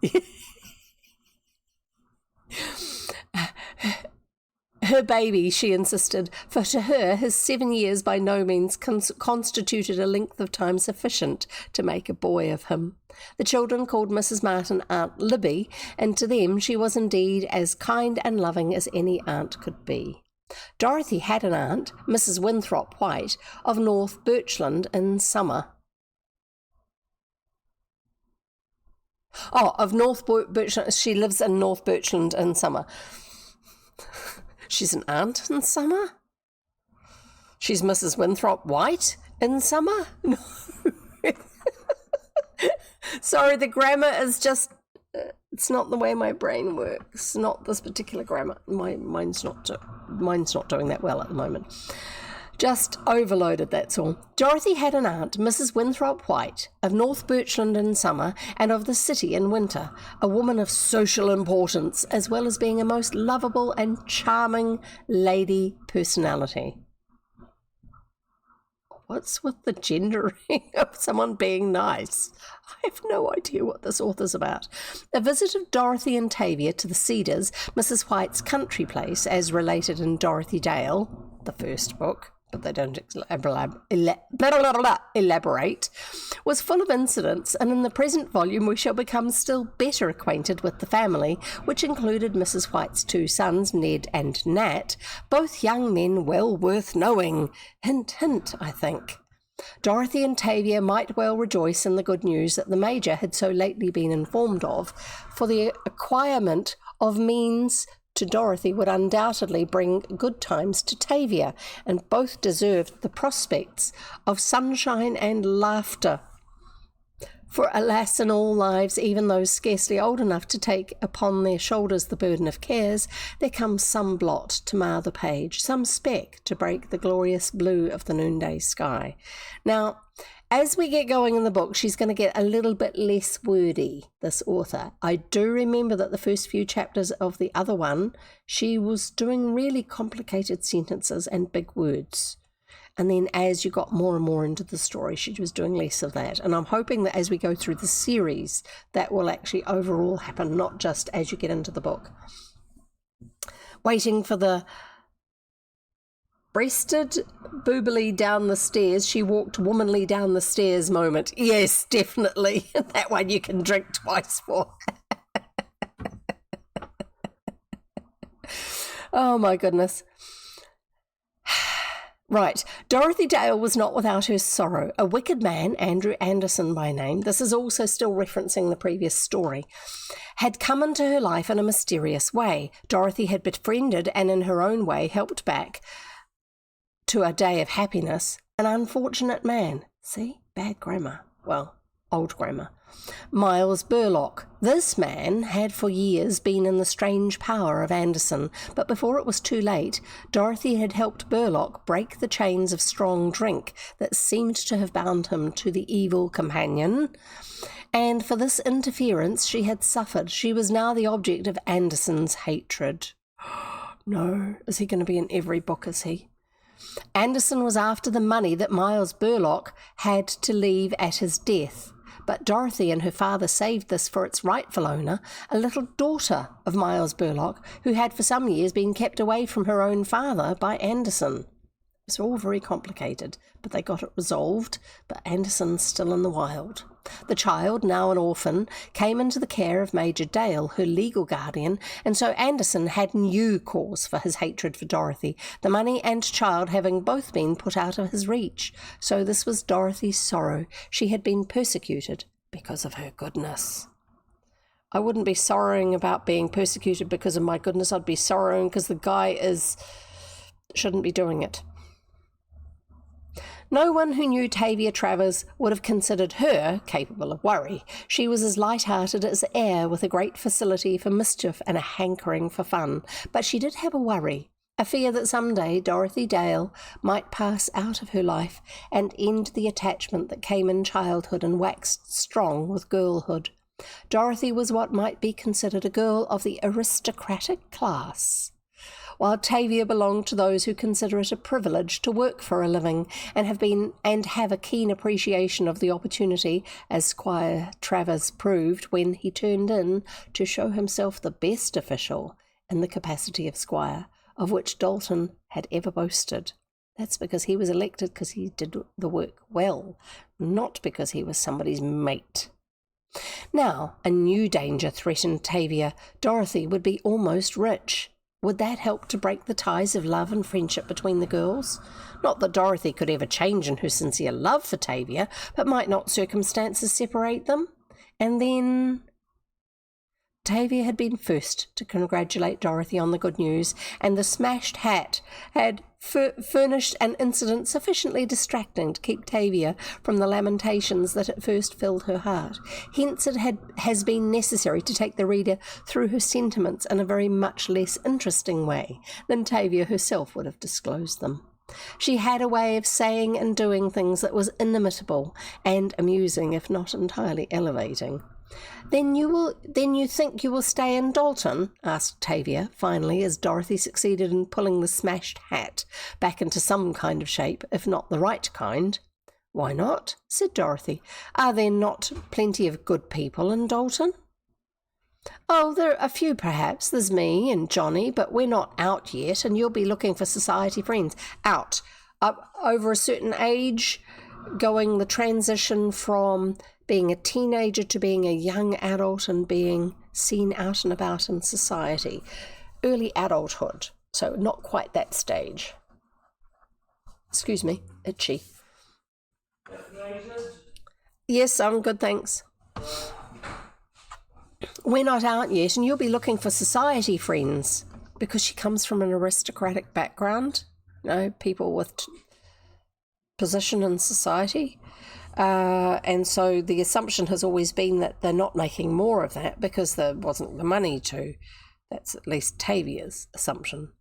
Her baby, she insisted, for to her his 7 years by no means constituted a length of time sufficient to make a boy of him. The children called Mrs. Martin Aunt Libby, and to them she was indeed as kind and loving as any aunt could be. Dorothy had an aunt, Mrs. Winthrop White, of North Birchland in summer. Oh, of North Birchland. She lives in North Birchland in summer. She's an aunt in summer? She's Mrs. Winthrop White in summer? No. Sorry, the grammar is just, it's not the way my brain works. Not this particular grammar. Mine's not doing that well at the moment. Just overloaded, that's all. Dorothy had an aunt, Mrs. Winthrop White, of North Birchland in summer and of the city in winter, a woman of social importance, as well as being a most lovable and charming lady personality. What's with the gendering of someone being nice? I have no idea what this author's about. A visit of Dorothy and Tavia to the Cedars, Mrs. White's country place, as related in Dorothy Dale, the first book, but they don't elaborate, was full of incidents, and in the present volume we shall become still better acquainted with the family, which included Mrs. White's 2 sons, Ned and Nat, both young men well worth knowing. Hint, hint, I think. Dorothy and Tavia might well rejoice in the good news that the Major had so lately been informed of, for the acquirement of means to Dorothy would undoubtedly bring good times to Tavia, and both deserved the prospects of sunshine and laughter. For alas, in all lives, even those scarcely old enough to take upon their shoulders the burden of cares, there comes some blot to mar the page, some speck to break the glorious blue of the noonday sky. Now, as we get going in the book, she's going to get a little bit less wordy, this author. I do remember that the first few chapters of the other one, she was doing really complicated sentences and big words. And then as you got more and more into the story, she was doing less of that. And I'm hoping that as we go through the series, that will actually overall happen, not just as you get into the book. Waiting for the breasted boobily down the stairs, she walked womanly down the stairs moment. Yes, definitely. That one you can drink twice for. Oh my goodness. Right, Dorothy Dale was not without her sorrow. A wicked man, Andrew Anderson by name, this is also still referencing the previous story, had come into her life in a mysterious way. Dorothy had befriended and in her own way helped back to a day of happiness an unfortunate man. See, bad grammar. Well, old grammar. Miles Burlock. This man had for years been in the strange power of Anderson, but before it was too late, Dorothy had helped Burlock break the chains of strong drink that seemed to have bound him to the evil companion, and for this interference she had suffered. She was now the object of Anderson's hatred. No, is he going to be in every book, is he? Anderson was after the money that Miles Burlock had to leave at his death. But Dorothy and her father saved this for its rightful owner, a little daughter of Miles Burlock, who had for some years been kept away from her own father by Anderson. It's all very complicated, but they got it resolved, but Anderson's still in the wild. The child, now an orphan, came into the care of Major Dale, her legal guardian, and so Anderson had new cause for his hatred for Dorothy, the money and child having both been put out of his reach. So this was Dorothy's sorrow. She had been persecuted because of her goodness. I wouldn't be sorrowing about being persecuted because of my goodness. I'd be sorrowing because the guy shouldn't be doing it. No one who knew Tavia Travers would have considered her capable of worry. She was as light-hearted as air, with a great facility for mischief and a hankering for fun. But she did have a worry, a fear that someday Dorothy Dale might pass out of her life and end the attachment that came in childhood and waxed strong with girlhood. Dorothy was what might be considered a girl of the aristocratic class, while Tavia belonged to those who consider it a privilege to work for a living and have a keen appreciation of the opportunity, as Squire Travers proved when he turned in to show himself the best official in the capacity of squire, of which Dalton had ever boasted. That's because he was elected because he did the work well, not because he was somebody's mate. Now, a new danger threatened Tavia. Dorothy would be almost rich. Would that help to break the ties of love and friendship between the girls? Not that Dorothy could ever change in her sincere love for Tavia, but might not circumstances separate them? And then Tavia had been first to congratulate Dorothy on the good news, and the smashed hat had furnished an incident sufficiently distracting to keep Tavia from the lamentations that at first filled her heart. Hence it has been necessary to take the reader through her sentiments in a very much less interesting way than Tavia herself would have disclosed them. She had a way of saying and doing things that was inimitable and amusing, if not entirely elevating. Then you think you will stay in Dalton? Asked Tavia, finally, as Dorothy succeeded in pulling the smashed hat back into some kind of shape, if not the right kind. Why not? Said Dorothy. Are there not plenty of good people in Dalton? Oh, there are a few perhaps. There's me and Johnny, but we're not out yet, and you'll be looking for society friends. Out. Up over a certain age, going the transition from being a teenager to being a young adult and being seen out and about in society. Early adulthood, so not quite that stage. Excuse me, itchy. Yes, I'm good, thanks. We're not out yet, and you'll be looking for society friends, because she comes from an aristocratic background, people with position in society. And so the assumption has always been that they're not making more of that because there wasn't the money to. That's at least Tavia's assumption.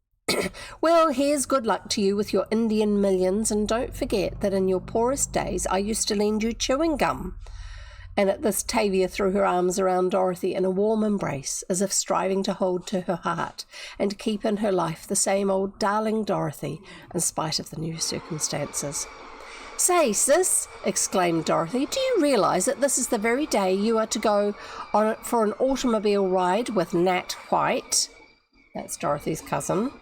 Well, here's good luck to you with your Indian millions, and don't forget that in your poorest days I used to lend you chewing gum. And at this, Tavia threw her arms around Dorothy in a warm embrace, as if striving to hold to her heart and keep in her life the same old darling Dorothy, in spite of the new circumstances. Say, sis, exclaimed Dorothy, do you realise that this is the very day you are to go on for an automobile ride with Nat White? That's Dorothy's cousin.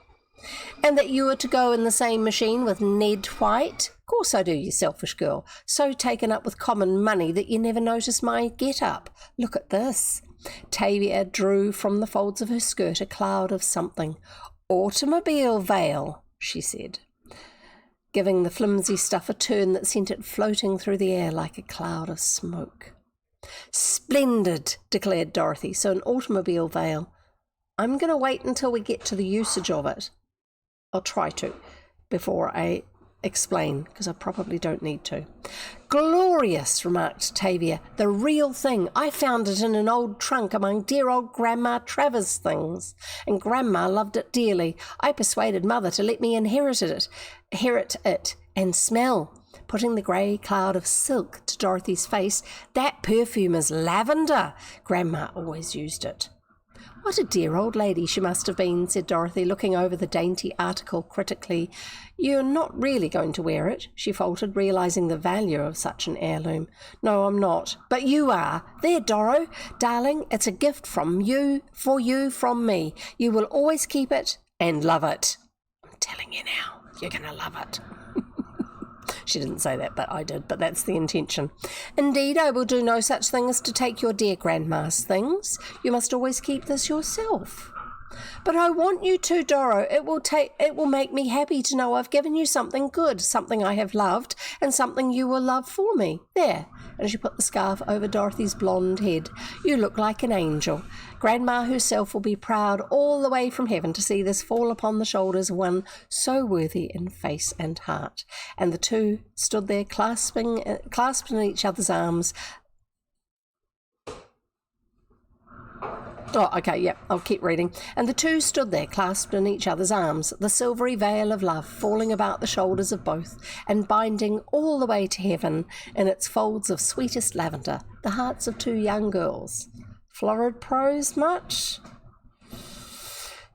And that you are to go in the same machine with Ned White? Of course I do, you selfish girl. So taken up with common money that you never notice my get-up. Look at this. Tavia drew from the folds of her skirt a cloud of something. Automobile veil, she said, giving the flimsy stuff a turn that sent it floating through the air like a cloud of smoke. Splendid, declared Dorothy. So an automobile veil. I'm going to wait until we get to the usage of it. I'll try to, before I explain, because I probably don't need to. Glorious, remarked Tavia. The real thing. I found it in an old trunk among dear old Grandma Travers' things, and Grandma loved it dearly. I persuaded Mother to let me inherit it, and smell. Putting the grey cloud of silk to Dorothy's face. That perfume is lavender. Grandma always used it. What a dear old lady she must have been, said Dorothy, looking over the dainty article critically. You're not really going to wear it, she faltered, realising the value of such an heirloom. No, I'm not. But you are. There, Doro. Darling, it's a gift from you, from me. You will always keep it and love it. I'm telling you now, you're going to love it. She didn't say that, but I did, but that's the intention. Indeed, I will do no such thing as to take your dear grandma's things. You must always keep this yourself. But I want you to, Doro. It will make me happy to know I've given you something good, something I have loved, and something you will love for me. There. And she put the scarf over Dorothy's blonde head. You look like an angel. Grandma herself will be proud all the way from heaven to see this fall upon the shoulders of one so worthy in face and heart. And the two stood there clasped in each other's arms. Oh, okay, yeah, I'll keep reading. And the two stood there, clasped in each other's arms, the silvery veil of love falling about the shoulders of both, and binding all the way to heaven in its folds of sweetest lavender, the hearts of two young girls. Florid prose much?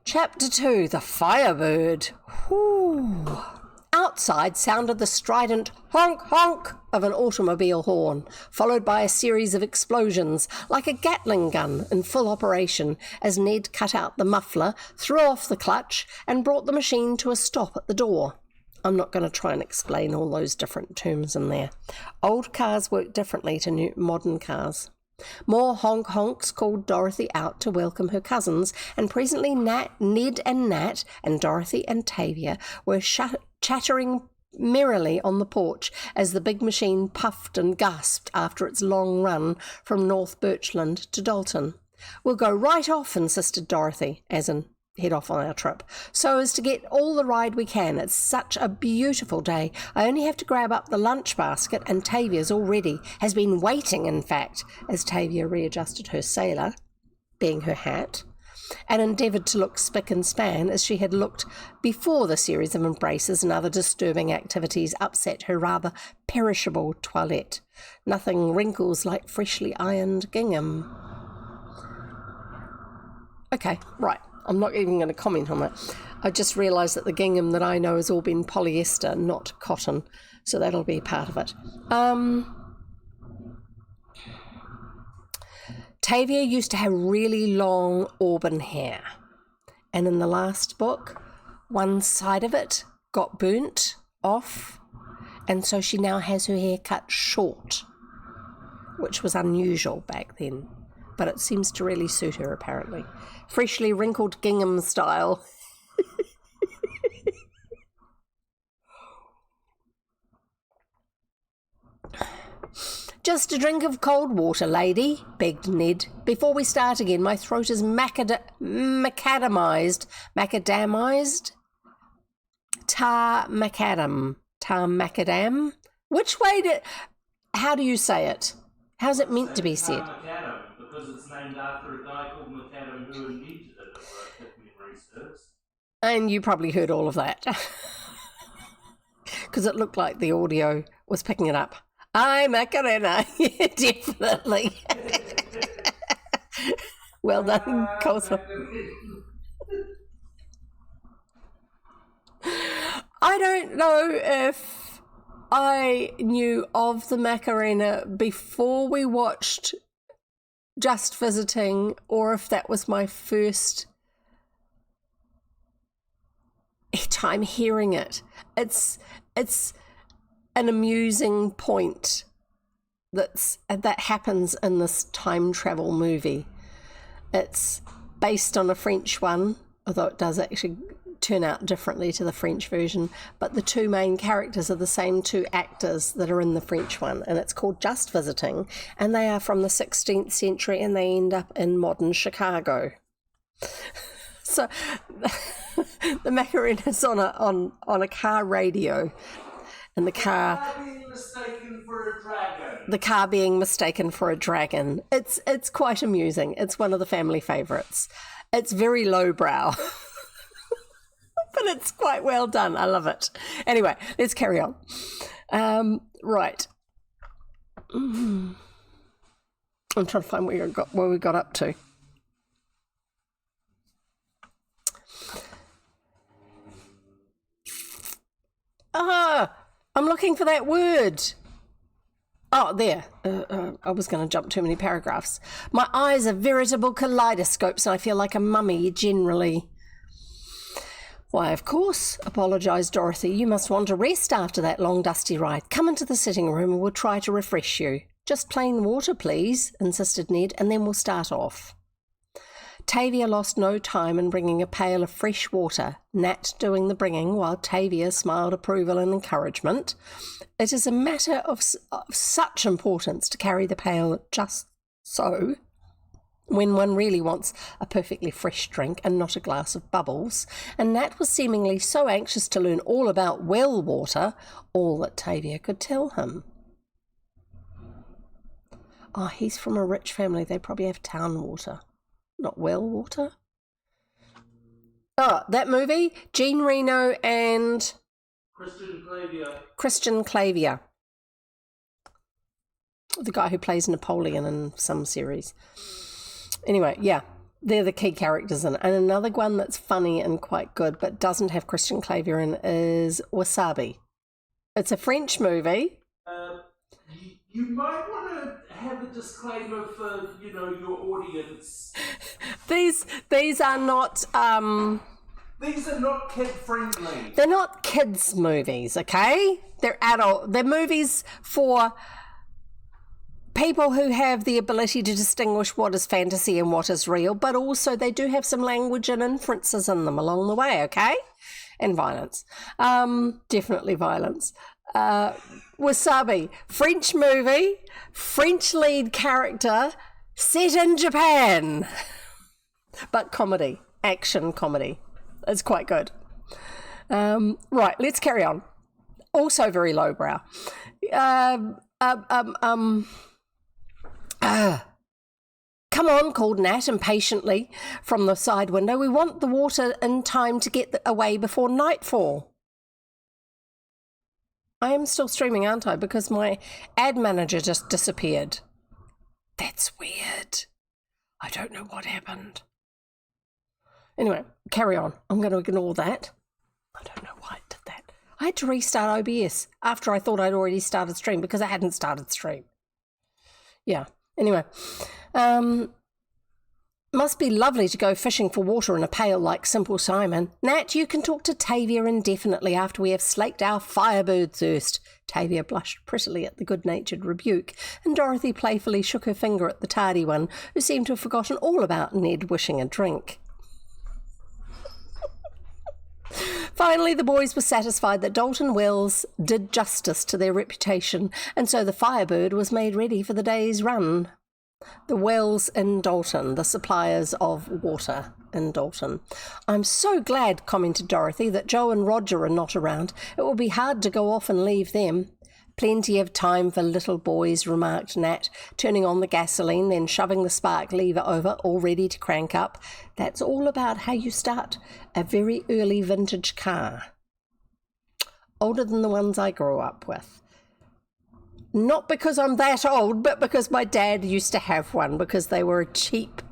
Chapter 2, The Firebird. Whoo! Outside sounded the strident honk honk of an automobile horn, followed by a series of explosions, like a Gatling gun in full operation, as Ned cut out the muffler, threw off the clutch, and brought the machine to a stop at the door. I'm not going to try and explain all those different terms in there. Old cars work differently to modern cars. More honk honks called Dorothy out to welcome her cousins, and presently Ned and Nat and Dorothy and Tavia were chattering merrily on the porch as the big machine puffed and gasped after its long run from North Birchland to Dalton. We'll go right off, insisted Dorothy, as in head off on our trip, so as to get all the ride we can. It's such a beautiful day. I only have to grab up the lunch basket, and Tavia's all ready, has been waiting, in fact, as Tavia readjusted her sailor, being her hat. and endeavoured to look spick and span as she had looked before the series of embraces and other disturbing activities upset her rather perishable toilette. Nothing wrinkles like freshly ironed gingham. Okay, right. I'm not even going to comment on that. I just realised that the gingham that I know has all been polyester, not cotton. So that'll be part of it. Tavia used to have really long auburn hair. And in the last book, one side of it got burnt off. And so she now has her hair cut short, which was unusual back then. But it seems to really suit her, apparently. Freshly wrinkled gingham style. Just a drink of cold water, lady, begged Ned. Before we start again, my throat is macadamized. Macadamized? Tar macadam. Which way how do you say it? How's it meant to be said? Macadam, because it's named after a guy called Macadam who invented it, if memory serves. And you probably heard all of that. Because it looked like the audio was picking it up. I'm Macarena. Yeah, definitely. Well done, Colson. I don't know if I knew of the Macarena before we watched Just Visiting, or if that was my first time hearing it. It's an amusing point that happens in this time travel movie. It's based on a French one, although it does actually turn out differently to the French version, but the two main characters are the same two actors that are in the French one, and it's called Just Visiting, and they are from the 16th century and they end up in modern Chicago. So the Macarena's on a car radio, and the car being mistaken for a dragon. The car being mistaken for a dragon. It's quite amusing. It's one of the family favourites. It's very lowbrow, but it's quite well done. I love it. Anyway, let's carry on. Right. I'm trying to find where we got up to. I'm looking for that word. Oh, there. I was going to jump too many paragraphs. My eyes are veritable kaleidoscopes and I feel like a mummy generally. Why, of course, apologised Dorothy. You must want a rest after that long dusty ride. Come into the sitting room and we'll try to refresh you. Just plain water, please, insisted Ned, and then we'll start off. Tavia lost no time in bringing a pail of fresh water, Nat doing the bringing while Tavia smiled approval and encouragement. It is a matter of such importance to carry the pail just so when one really wants a perfectly fresh drink and not a glass of bubbles, and Nat was seemingly so anxious to learn all about well water, all that Tavia could tell him. Oh, he's from a rich family. They probably have town water. Not well water. Oh, that movie, Jean Reno and Christian Clavier, the guy who plays Napoleon in some series. Anyway, yeah, they're the key characters in it. And another one that's funny and quite good but doesn't have Christian Clavier in is Wasabi. It's a French movie. You might want to have a disclaimer for, your audience. These are not... These are not kid-friendly. They're not kids' movies, okay? They're adult. They're movies for people who have the ability to distinguish what is fantasy and what is real, but also they do have some language and inferences in them along the way, okay? And violence. Definitely violence. Wasabi, French movie, French lead character, set in Japan, but comedy, action comedy. It's quite good. Right, let's carry on. Also very lowbrow. Come on, called Nat impatiently from the side window. We want the water in time to get away before nightfall. I am still streaming, aren't I? Because my ad manager just disappeared. That's weird. I don't know what happened. Anyway, carry on. I'm going to ignore that. I don't know why it did that. I had to restart OBS after I thought I'd already started stream because I hadn't started stream. Yeah. Anyway, must be lovely to go fishing for water in a pail like Simple Simon. Nat, you can talk to Tavia indefinitely after we have slaked our firebird thirst. Tavia blushed prettily at the good-natured rebuke, and Dorothy playfully shook her finger at the tardy one, who seemed to have forgotten all about Ned wishing a drink. Finally, the boys were satisfied that Dalton Wells did justice to their reputation, and so the Firebird was made ready for the day's run. The Wells in Dalton, the suppliers of water in Dalton. I'm so glad, commented Dorothy, that Joe and Roger are not around. It will be hard to go off and leave them. Plenty of time for little boys, remarked Nat, turning on the gasoline, then shoving the spark lever over, all ready to crank up. That's all about how you start a very early vintage car. Older than the ones I grew up with. Not because I'm that old, but because my dad used to have one, because they were a cheap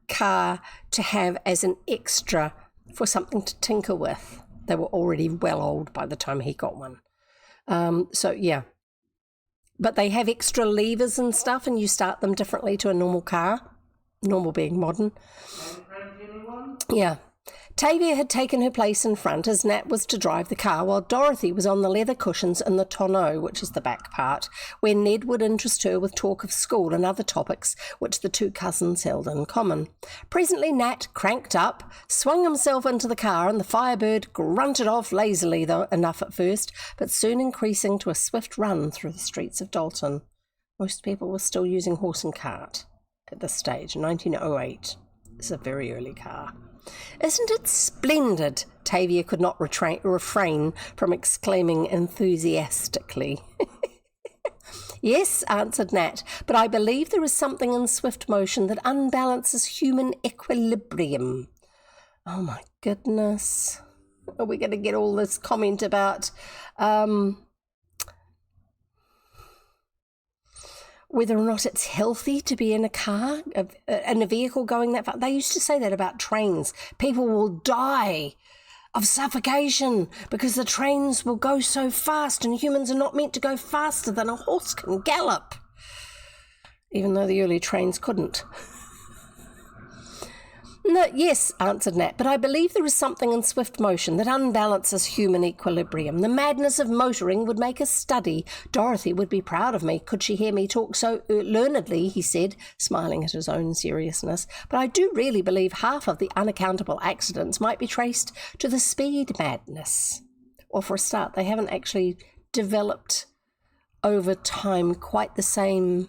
car to have as an extra for something to tinker with. They were already well old by the time he got one. So, yeah. But they have extra levers and stuff, and you start them differently to a normal car. Normal being modern. Yeah. Tavia had taken her place in front as Nat was to drive the car, while Dorothy was on the leather cushions in the tonneau, which is the back part, where Ned would interest her with talk of school and other topics which the two cousins held in common. Presently Nat cranked up, swung himself into the car, and the Firebird grunted off lazily though enough at first, but soon increasing to a swift run through the streets of Dalton. Most people were still using horse and cart at this stage. 1908 is a very early car. Isn't it splendid? Tavia could not refrain from exclaiming enthusiastically. Yes, answered Nat, but I believe there is something in swift motion that unbalances human equilibrium. Oh my goodness. Are we going to get all this comment about whether or not it's healthy to be in a car, in a vehicle going that far? They used to say that about trains. People will die of suffocation because the trains will go so fast, and humans are not meant to go faster than a horse can gallop, even though the early trains couldn't. No, yes, answered Nat, but I believe there is something in swift motion that unbalances human equilibrium. The madness of motoring would make a study. Dorothy would be proud of me, could she hear me talk so learnedly, he said, smiling at his own seriousness. But I do really believe half of the unaccountable accidents might be traced to the speed madness. Or for a start, they haven't actually developed over time quite the same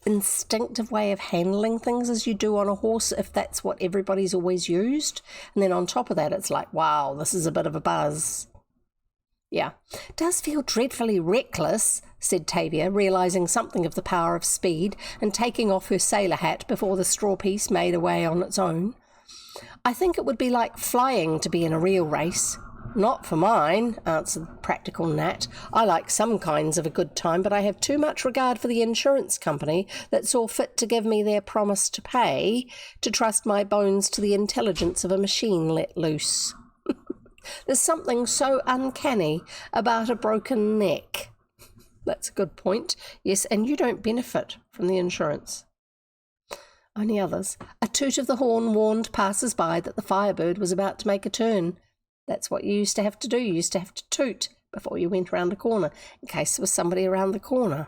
instinctive way of handling things as you do on a horse, if that's what everybody's always used. And then on top of that, it's like, wow, this is a bit of a buzz. Yeah. Does feel dreadfully reckless, said Tavia, realising something of the power of speed and taking off her sailor hat before the straw piece made away on its own. I think it would be like flying to be in a real race. Not for mine, answered practical Nat. I like some kinds of a good time, but I have too much regard for the insurance company that saw fit to give me their promise to pay, to trust my bones to the intelligence of a machine let loose. There's something so uncanny about a broken neck. That's a good point. Yes, and you don't benefit from the insurance. Only others. A toot of the horn warned passers-by that the Firebird was about to make a turn. That's what you used to have to do. You used to have to toot before you went round a corner, in case there was somebody around the corner,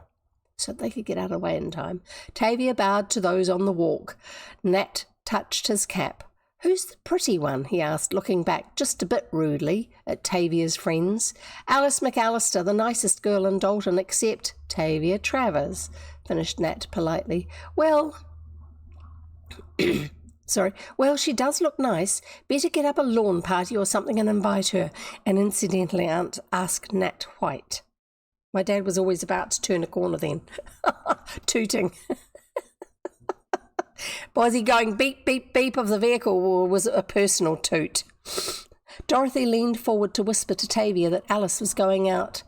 so they could get out of the way in time. Tavia bowed to those on the walk. Nat touched his cap. Who's the pretty one? He asked, looking back just a bit rudely at Tavia's friends. Alice McAllister, the nicest girl in Dalton, except Tavia Travers, finished Nat politely. Well... Well, she does look nice. Better get up a lawn party or something and invite her. And incidentally, ask Nat White. My dad was always about to turn a corner then. Tooting. Was he going beep, beep, beep of the vehicle, or was it a personal toot? Dorothy leaned forward to whisper to Tavia that Alice was going out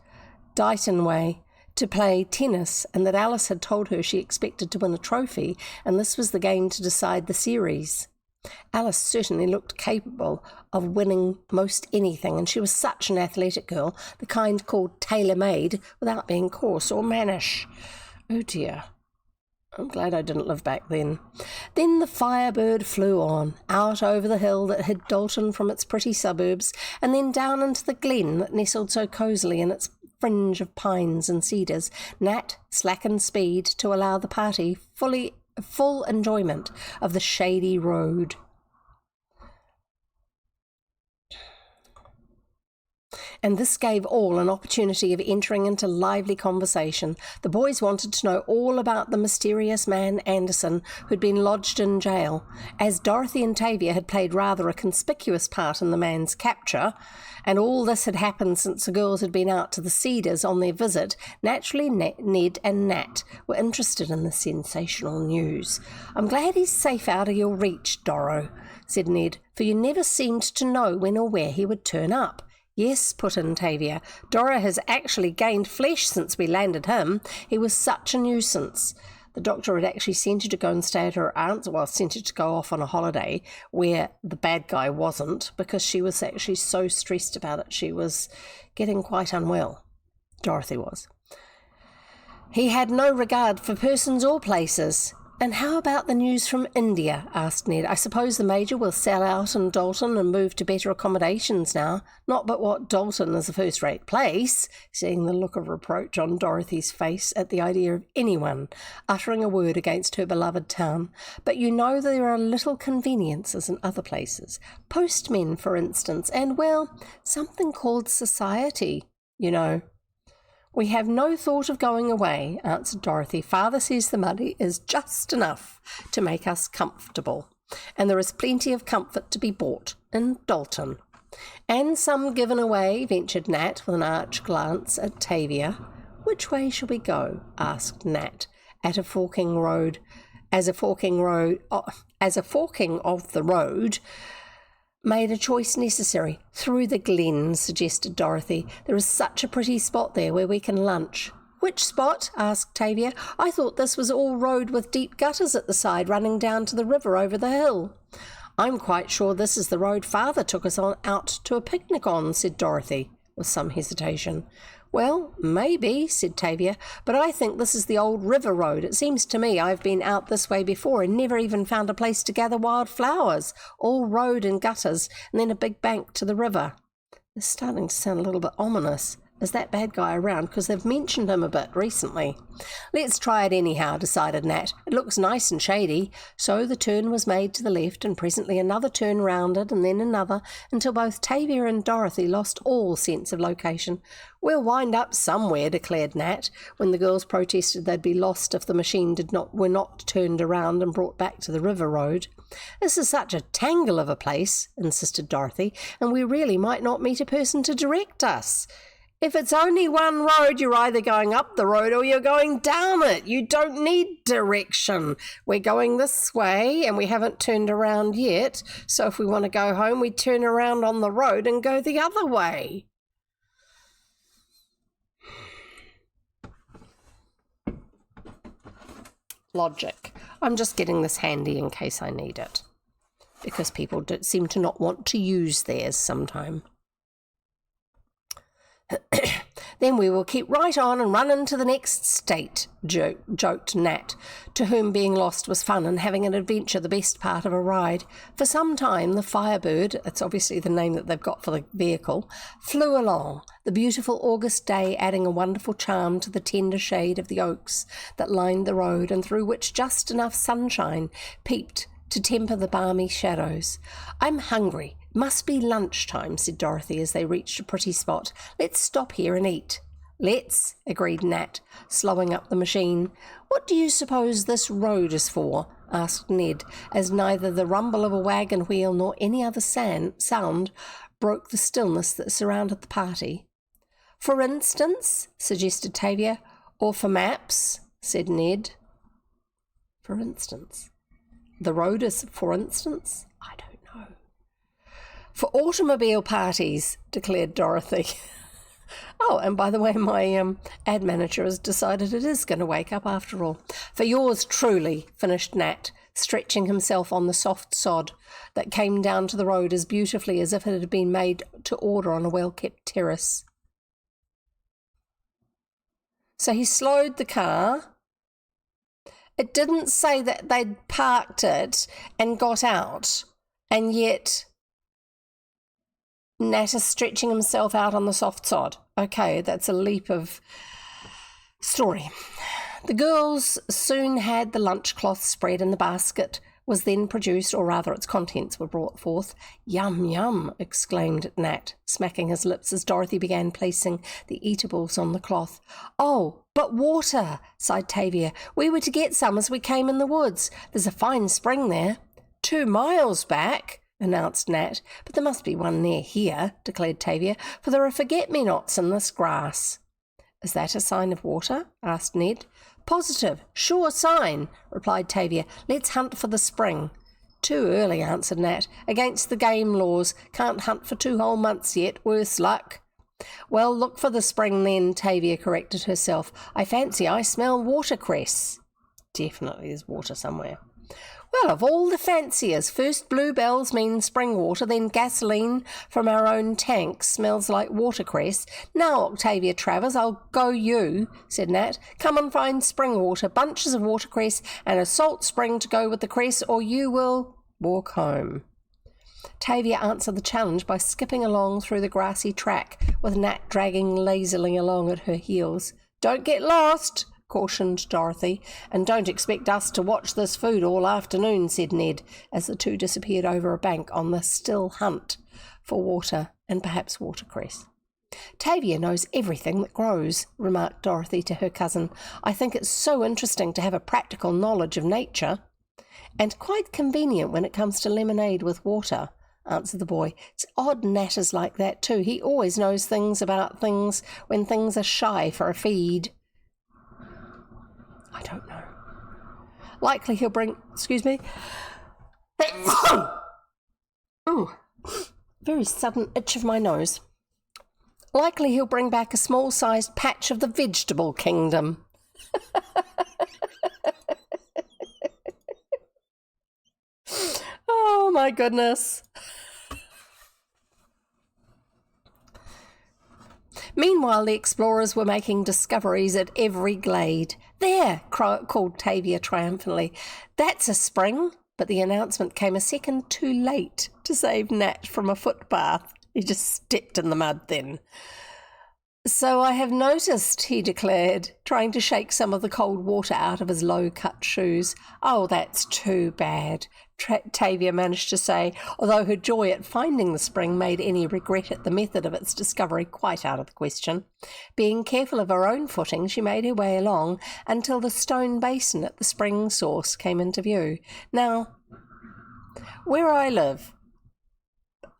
Dighton way to play tennis, and that Alice had told her she expected to win a trophy, and this was the game to decide the series. Alice certainly looked capable of winning most anything, and she was such an athletic girl, the kind called tailor-made, without being coarse or mannish. Oh dear. I'm glad I didn't live back then. Then the Firebird flew on, out over the hill that hid Dalton from its pretty suburbs, and then down into the glen that nestled so cosily in its fringe of pines and cedars. Nat slackened speed to allow the party full enjoyment of the shady road. And this gave all an opportunity of entering into lively conversation. The boys wanted to know all about the mysterious man Anderson who'd been lodged in jail. As Dorothy and Tavia had played rather a conspicuous part in the man's capture, and all this had happened since the girls had been out to the Cedars on their visit, naturally Ned and Nat were interested in the sensational news. "I'm glad he's safe out of your reach, Doro," said Ned, "for you never seemed to know when or where he would turn up." "Yes," put in Tavia, "Dora has actually gained flesh since we landed him. He was such a nuisance." The doctor had actually sent her to go and stay at her aunt's, well, sent her to go off on a holiday where the bad guy wasn't, because she was actually so stressed about it. She was getting quite unwell. Dorothy was. "He had no regard for persons or places." "And how about the news from India?" asked Ned. "I suppose the Major will sell out in Dalton and move to better accommodations now. Not but what Dalton is a first-rate place," seeing the look of reproach on Dorothy's face at the idea of anyone uttering a word against her beloved town. "But you know there are little conveniences in other places. Postmen, for instance, and, well, something called society, you know." "We have no thought of going away," answered Dorothy. "Father says the money is just enough to make us comfortable, and there is plenty of comfort to be bought in Dalton." "And some given away," ventured Nat with an arch glance at Tavia. "Which way shall we go?" asked Nat, as a forking of the road made a choice necessary. "Through the glen," suggested Dorothy. "There is such a pretty spot there where we can lunch." "Which spot?" asked Tavia. "I thought this was all road with deep gutters at the side running down to the river over the hill." "I'm quite sure this is the road Father took us out to a picnic on," said Dorothy, with some hesitation. "Well, maybe," said Tavia, "but I think this is the old river road. It seems to me I've been out this way before and never even found a place to gather wild flowers. All road and gutters, and then a big bank to the river." It's starting to sound a little bit ominous. Is that bad guy around? Because they've mentioned him a bit recently. "Let's try it anyhow," decided Nat. "It looks nice and shady." So the turn was made to the left, and presently another turn rounded, and then another, until both Tavia and Dorothy lost all sense of location. "We'll wind up somewhere," declared Nat, when the girls protested they'd be lost if the machine were not turned around and brought back to the river road. "This is such a tangle of a place," insisted Dorothy, "and we really might not meet a person to direct us." "If it's only one road, you're either going up the road or you're going down it. You don't need direction. We're going this way and we haven't turned around yet. So if we want to go home, we turn around on the road and go the other way." Logic. I'm just getting this handy in case I need it, because people seem to not want to use theirs sometime. "Then we will keep right on and run into the next state," joked Nat, to whom being lost was fun and having an adventure the best part of a ride. For some time the Firebird, it's obviously the name that they've got for the vehicle, flew along, the beautiful August day adding a wonderful charm to the tender shade of the oaks that lined the road, and through which just enough sunshine peeped to temper the balmy shadows. "I'm hungry. Must be lunchtime," said Dorothy as they reached a pretty spot. "Let's stop here and eat." "Let's," agreed Nat, slowing up the machine. "What do you suppose this road is for?" asked Ned, as neither the rumble of a wagon wheel nor any other sound broke the stillness that surrounded the party. "For instance," suggested Tavia. "Or for maps," said Ned. "For instance." The road is, for instance? I don't know. For automobile parties, declared Dorothy. Oh, and by the way, my ad manager has decided it is going to wake up after all. For yours truly, finished Nat, stretching himself on the soft sod that came down to the road as beautifully as if it had been made to order on a well-kept terrace. So he slowed the car. It didn't say that they'd parked it and got out, and yet Nat is stretching himself out on the soft sod. Okay, that's a leap of story. The girls soon had the lunch cloth spread and the basket was then produced, or rather its contents were brought forth. Yum, yum, exclaimed Nat, smacking his lips as Dorothy began placing the eatables on the cloth. Oh, but water, sighed Tavia. We were to get some as we came in the woods. There's a fine spring there. 2 miles back, announced Nat. But there must be one near here, declared Tavia, for there are forget-me-nots in this grass. Is that a sign of water? Asked Ned. Positive, sure sign, replied Tavia. Let's hunt for the spring. Too early, answered Nat. Against the game laws. Can't hunt for 2 whole months yet, worse luck. Well, look for the spring then, Tavia corrected herself. I fancy I smell watercress. Definitely there's water somewhere. Well, of all the fanciers, first bluebells mean spring water, then gasoline from our own tanks smells like watercress. Now, Octavia Travers, I'll go you, said Nat. Come and find spring water, bunches of watercress, and a salt spring to go with the cress, or you will walk home. Tavia answered the challenge by skipping along through the grassy track, with Nat dragging lazily along at her heels. Don't get lost, cautioned Dorothy. And don't expect us to watch this food all afternoon, said Ned, as the two disappeared over a bank on the still hunt for water and perhaps watercress. Tavia knows everything that grows, remarked Dorothy to her cousin. I think it's so interesting to have a practical knowledge of nature. And quite convenient when it comes to lemonade with water, answered the boy. It's odd Nat is like that too. He always knows things about things when things are shy for a feed. I don't know. Likely he'll bring... Excuse me. Oh, very sudden itch of my nose. Likely he'll bring back a small-sized patch of the vegetable kingdom. Oh, my goodness. Meanwhile, the explorers were making discoveries at every glade. There, called Tavia triumphantly. That's a spring. But the announcement came a second too late to save Nat from a footbath. He just stepped in the mud then. So I have noticed, he declared, trying to shake some of the cold water out of his low-cut shoes. Oh, that's too bad, Tavia managed to say, although her joy at finding the spring made any regret at the method of its discovery quite out of the question. Being careful of her own footing, she made her way along until the stone basin at the spring source came into view. Now, where I live,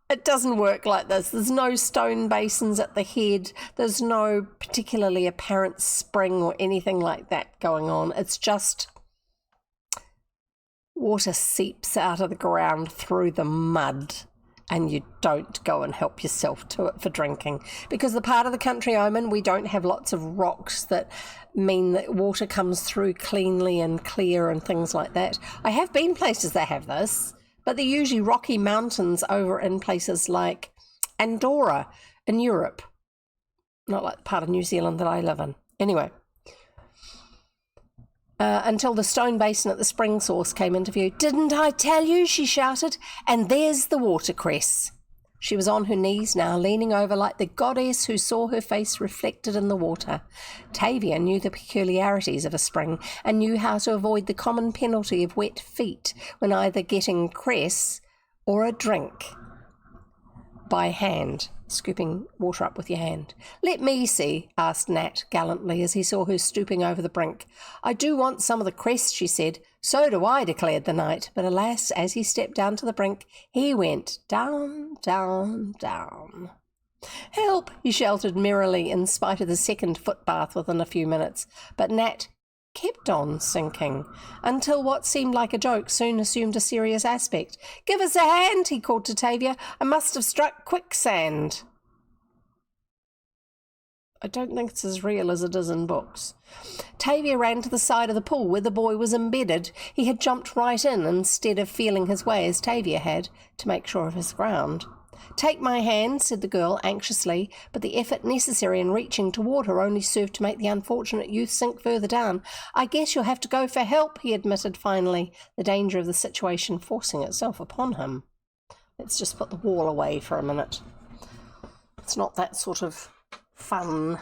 it doesn't work like this. There's no stone basins at the head. There's no particularly apparent spring or anything like that going on. It's just water seeps out of the ground through the mud, and you don't go and help yourself to it for drinking. Because the part of the country I'm in, we don't have lots of rocks that mean that water comes through cleanly and clear and things like that. I have been places that have this, but they're usually rocky mountains over in places like Andorra in Europe, not like the part of New Zealand that I live in. Anyway, until the stone basin at the spring source came into view. Didn't I tell you? She shouted. And there's the watercress. She was on her knees now, leaning over like the goddess who saw her face reflected in the water. Tavia knew the peculiarities of a spring and knew how to avoid the common penalty of wet feet when either getting cress or a drink by hand, scooping water up with your hand. Let me see, asked Nat gallantly as he saw her stooping over the brink. I do want some of the cress, she said. So do I, declared the knight, but alas, as he stepped down to the brink, he went down, down, down. Help, he shouted merrily in spite of the second footbath within a few minutes, but Nat kept on sinking, until what seemed like a joke soon assumed a serious aspect. "Give us a hand," he called to Tavia. "I must have struck quicksand." I don't think it's as real as it is in books. Tavia ran to the side of the pool where the boy was embedded. He had jumped right in instead of feeling his way as Tavia had, to make sure of his ground. "Take my hand," said the girl anxiously, but the effort necessary in reaching toward her only served to make the unfortunate youth sink further down. "I guess you'll have to go for help," he admitted finally, the danger of the situation forcing itself upon him. Let's just put the wall away for a minute. It's not that sort of fun.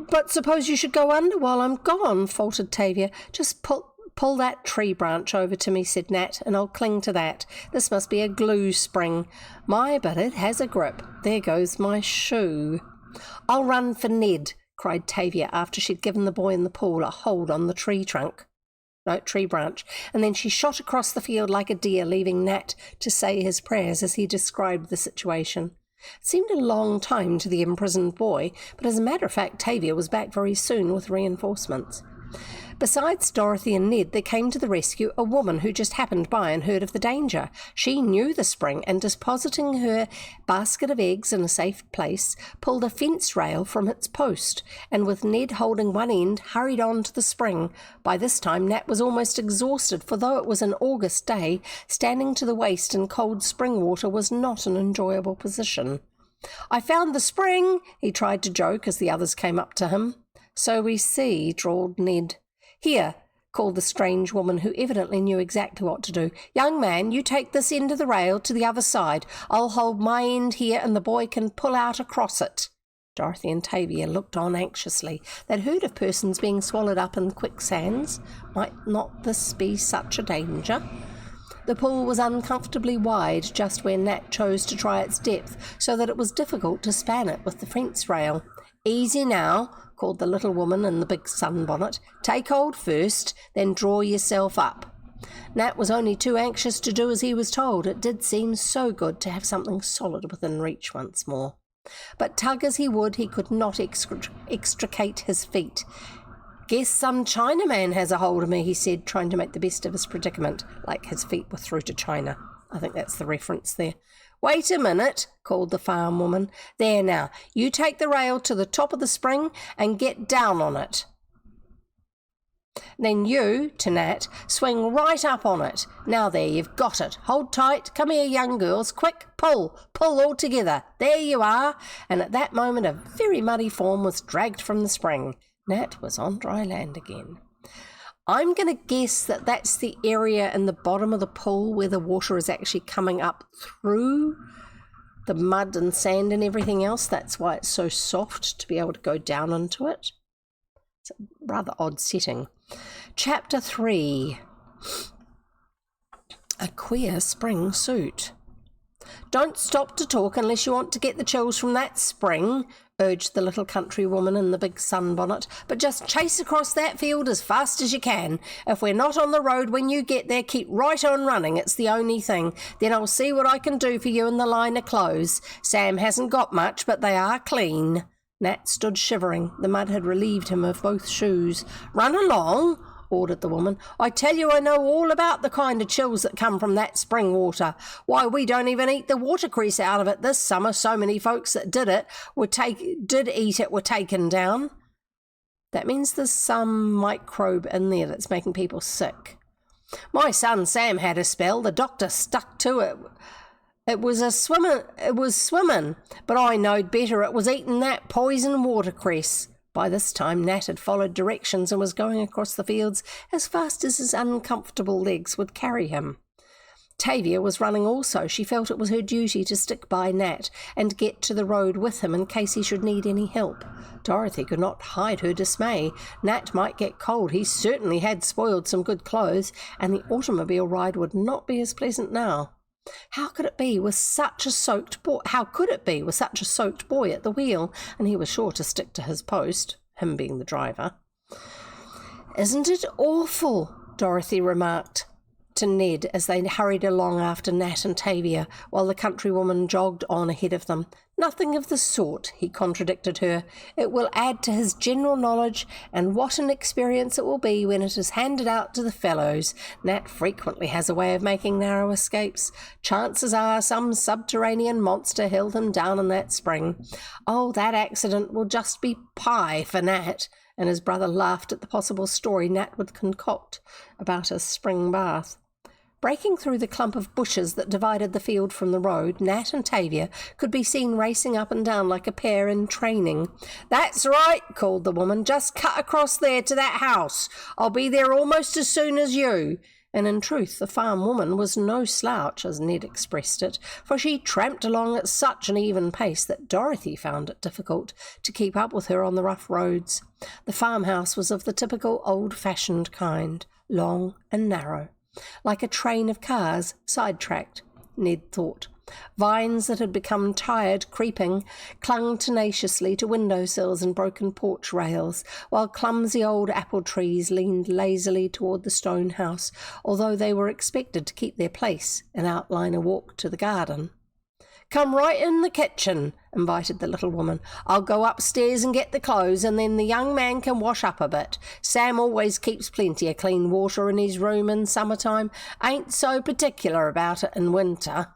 "But suppose you should go under while I'm gone," faltered Tavia. "Just pull that tree branch over to me," said Nat, "and I'll cling to that. This must be a glue spring. My, but it has a grip. There goes my shoe." "I'll run for Ned," cried Tavia after she'd given the boy in the pool a hold on the tree branch, and then she shot across the field like a deer, leaving Nat to say his prayers as he described the situation. It seemed a long time to the imprisoned boy, but as a matter of fact Tavia was back very soon with reinforcements. Besides Dorothy and Ned, there came to the rescue a woman who just happened by and heard of the danger. She knew the spring, and depositing her basket of eggs in a safe place, pulled a fence rail from its post, and with Ned holding one end, hurried on to the spring. By this time Nat was almost exhausted, for though it was an August day, standing to the waist in cold spring water was not an enjoyable position. "I found the spring," he tried to joke as the others came up to him. "So we see," drawled Ned. "Here," called the strange woman, who evidently knew exactly what to do. "Young man, you take this end of the rail to the other side. I'll hold my end here and the boy can pull out across it." Dorothy and Tavia looked on anxiously. They'd heard of persons being swallowed up in quicksands. Might not this be such a danger? The pool was uncomfortably wide just where Nat chose to try its depth, so that it was difficult to span it with the fence rail. "Easy now," called the little woman in the big sunbonnet. "Take hold first, then draw yourself up." Nat was only too anxious to do as he was told. It did seem so good to have something solid within reach once more. But tug as he would, he could not extricate his feet. "Guess some Chinaman has a hold of me," he said, trying to make the best of his predicament, like his feet were through to China. I think that's the reference there. "Wait a minute," called the farm woman. "There now, you take the rail to the top of the spring and get down on it. Then you," to Nat, "swing right up on it. Now there, you've got it. Hold tight. Come here, young girls. Quick, pull all together. There you are." And at that moment a very muddy form was dragged from the spring. Nat was on dry land again. I'm going to guess that that's the area in the bottom of the pool where the water is actually coming up through the mud and sand and everything else. That's why it's so soft to be able to go down into it. It's a rather odd setting. Chapter 3. A queer spring suit. "Don't stop to talk unless you want to get the chills from that spring," urged the little country woman in the big sunbonnet, "but just chase across that field as fast as you can. If we're not on the road when you get there, keep right on running. It's the only thing. Then I'll see what I can do for you in the line of clothes. Sam hasn't got much, but they are clean." Nat stood shivering. The mud had relieved him of both shoes. "Run along," ordered the woman. "I tell you, I know all about the kind of chills that come from that spring water. Why, we don't even eat the watercress out of it this summer. So many folks that did eat it were taken down." That means there's some microbe in there that's making people sick. "My son Sam had a spell. The doctor stuck to it. It was swimming, but I knowed better. It was eating that poison watercress." By this time Nat had followed directions and was going across the fields as fast as his uncomfortable legs would carry him. Tavia was running also. She felt it was her duty to stick by Nat and get to the road with him in case he should need any help. Dorothy could not hide her dismay. Nat might get cold. He certainly had spoiled some good clothes, and the automobile ride would not be as pleasant now. How could it be with such a soaked boy at the wheel? And he was sure to stick to his post, him being the driver. "Isn't it awful?" Dorothy remarked to Ned as they hurried along after Nat and Tavia, while the countrywoman jogged on ahead of them. "Nothing of the sort," he contradicted her. "It will add to his general knowledge, and what an experience it will be when it is handed out to the fellows. Nat frequently has a way of making narrow escapes. Chances are some subterranean monster held him down in that spring. Oh, that accident will just be pie for Nat." And his brother laughed at the possible story Nat would concoct about his spring bath. Breaking through the clump of bushes that divided the field from the road, Nat and Tavia could be seen racing up and down like a pair in training. "That's right," called the woman. "Just cut across there to that house. I'll be there almost as soon as you." And in truth, the farm woman was no slouch, as Ned expressed it, for she tramped along at such an even pace that Dorothy found it difficult to keep up with her on the rough roads. The farmhouse was of the typical old-fashioned kind, long and narrow, like a train of cars sidetracked, Ned thought. Vines that had become tired creeping clung tenaciously to windowsills and broken porch rails, while clumsy old apple trees leaned lazily toward the stone house, although they were expected to keep their place and outline a walk to the garden. "Come right in the kitchen," invited the little woman. "I'll go upstairs and get the clothes, and then the young man can wash up a bit. Sam always keeps plenty of clean water in his room in summertime. Ain't so particular about it in winter."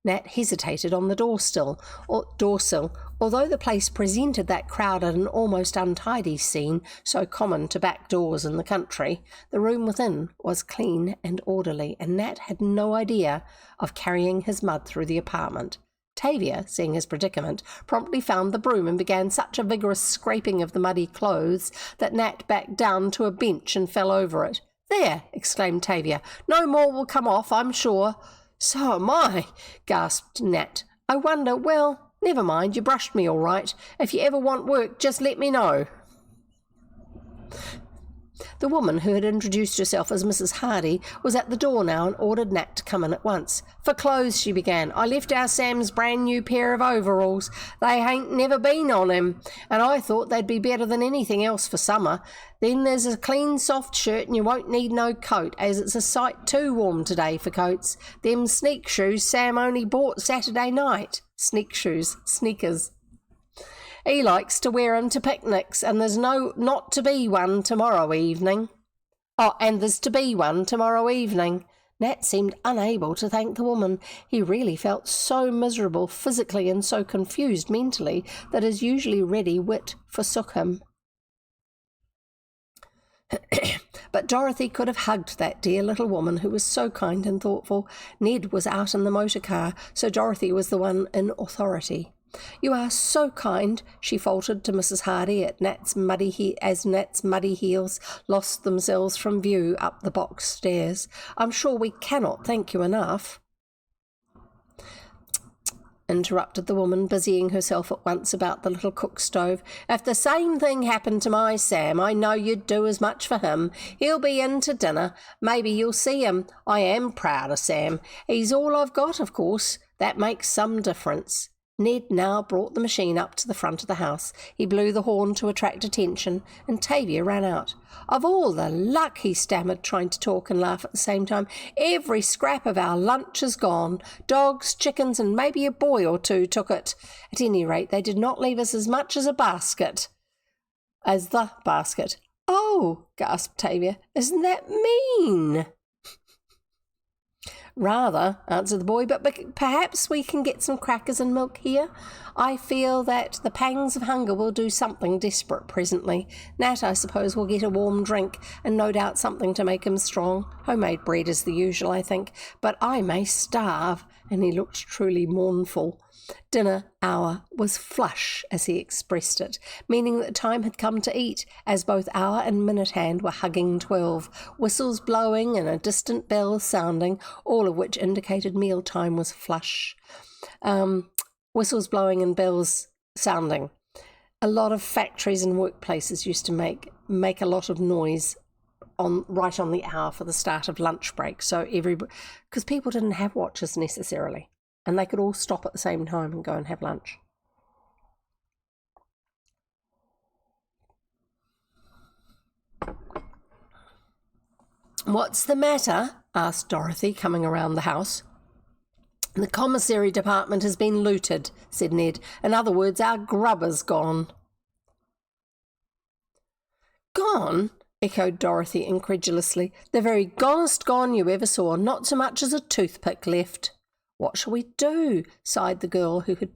Nat hesitated on the doorsill, although the place presented that crowded and almost untidy scene so common to back doors in the country. The room within was clean and orderly, and Nat had no idea of carrying his mud through the apartment. Tavia, seeing his predicament, promptly found the broom and began such a vigorous scraping of the muddy clothes that Nat backed down to a bench and fell over it. "There!" exclaimed Tavia. "No more will come off, I'm sure." "So am I," gasped Nat. "I wonder, well, never mind, you brushed me all right. If you ever want work, just let me know." The woman who had introduced herself as Mrs. Hardy was at the door now and ordered Nat to come in at once. "For clothes," she began. "I left our Sam's brand new pair of overalls. They hain't never been on him, and I thought they'd be better than anything else for summer. Then there's a clean soft shirt, and you won't need no coat, as it's a sight too warm today for coats. Them sneak shoes Sam only bought Saturday night." Sneak shoes, sneakers. "He likes to wear 'em to picnics, and there's not to be one tomorrow evening." "Oh, and there's to be one tomorrow evening." Nat seemed unable to thank the woman. He really felt so miserable physically and so confused mentally that his usually ready wit forsook him. But Dorothy could have hugged that dear little woman who was so kind and thoughtful. Ned was out in the motor car, so Dorothy was the one in authority. "You are so kind," she faltered to Mrs. Hardy as Nat's muddy heels lost themselves from view up the box stairs. "I'm sure we cannot thank you enough." Interrupted the woman, busying herself at once about the little cook stove. "If the same thing happened to my Sam, I know you'd do as much for him. He'll be in to dinner. Maybe you'll see him. I am proud of Sam. He's all I've got, of course. That makes some difference." Ned now brought the machine up to the front of the house. He blew the horn to attract attention, and Tavia ran out. "Of all the luck," he stammered, trying to talk and laugh at the same time. "Every scrap of our lunch is gone. Dogs, chickens, and maybe a boy or two took it. At any rate, they did not leave us as much as the basket." "Oh," gasped Tavia, "isn't that mean?" "Rather," answered the boy, "but perhaps we can get some crackers and milk here. I feel that the pangs of hunger will do something desperate presently. Nat, I suppose, will get a warm drink, and no doubt something to make him strong. Homemade bread is the usual, I think, but I may starve," and he looked truly mournful. Dinner hour was flush, as he expressed it, meaning that the time had come to eat, as both hour and minute hand were hugging 12, whistles blowing and a distant bell sounding, all of which indicated meal time was flush. Whistles blowing and bells sounding. A lot of factories and workplaces used to make a lot of noise right on the hour for the start of lunch break, so because people didn't have watches necessarily, and they could all stop at the same time and go and have lunch. "What's the matter?" asked Dorothy, coming around the house. "The commissary department has been looted," said Ned. "In other words, our grubber's gone." "Gone?" echoed Dorothy incredulously. "The very gonest gone you ever saw, not so much as a toothpick left." "What shall we do?" sighed the girl who had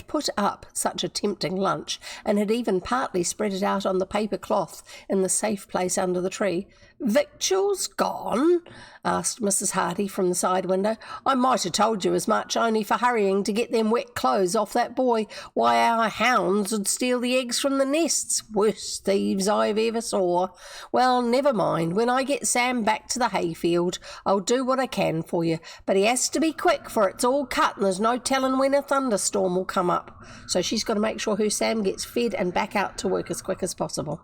put up such a tempting lunch, and had even partly spread it out on the paper cloth in the safe place under the tree. "Victuals gone?" asked Mrs. Hardy from the side window. "I might have told you as much, only for hurrying to get them wet clothes off that boy. Why, our hounds would steal the eggs from the nests. Worst thieves I've ever saw. Well, never mind. When I get Sam back to the hayfield, I'll do what I can for you. But he has to be quick, for it's all cut and there's no telling when a thunderstorm will come up." So she's got to make sure her Sam gets fed and back out to work as quick as possible.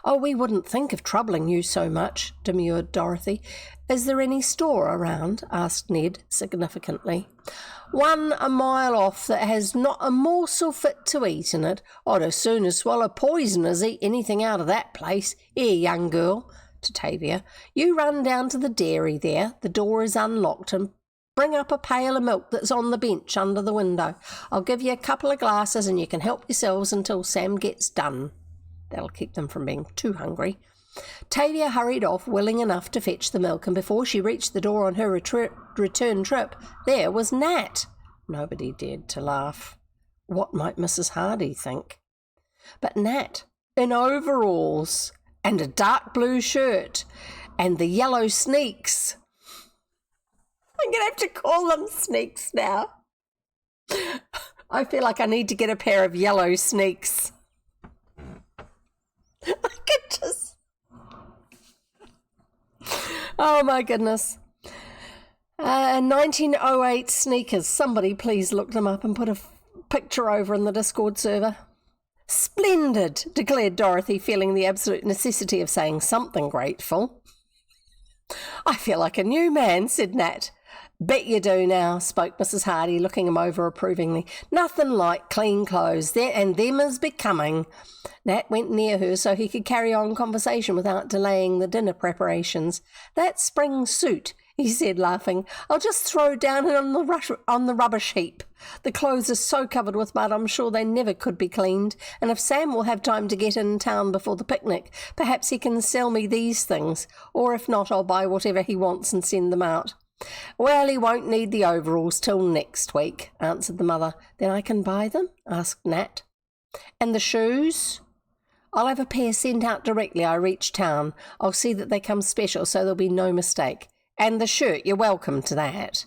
"Oh, we wouldn't think of troubling you so much," demurred Dorothy. "Is there any store around?" asked Ned significantly. "One a mile off that has not a morsel fit to eat in it. I'd as soon as swallow poison as eat anything out of that place. Here, young girl," to Tavia, "you run down to the dairy there. The door is unlocked, and bring up a pail of milk that's on the bench under the window. I'll give you a couple of glasses and you can help yourselves until Sam gets done. That'll keep them from being too hungry." Tavia hurried off, willing enough to fetch the milk, and before she reached the door on her return trip, there was Nat. Nobody dared to laugh. What might Mrs. Hardy think? But Nat, in overalls, and a dark blue shirt, and the yellow sneaks. I'm going to have to call them sneaks now. I feel like I need to get a pair of yellow sneaks. I could just... Oh, my goodness. 1908 sneakers. Somebody please look them up and put a picture over in the Discord server. "Splendid," declared Dorothy, feeling the absolute necessity of saying something grateful. "I feel like a new man," said Nat. "Bet you do now," spoke Mrs. Hardy, looking him over approvingly. "Nothing like clean clothes, and them is becoming." Nat went near her so he could carry on conversation without delaying the dinner preparations. "That spring suit," he said, laughing, "I'll just throw down on the rubbish heap. The clothes are so covered with mud I'm sure they never could be cleaned, and if Sam will have time to get in town before the picnic, perhaps he can sell me these things, or if not, I'll buy whatever he wants and send them out." "Well, he won't need the overalls till next week," answered the mother. "Then I can buy them?" asked Nat. "And the shoes?" "I'll have a pair sent out directly I reach town. I'll see that they come special so there'll be no mistake. And the shirt, you're welcome to that."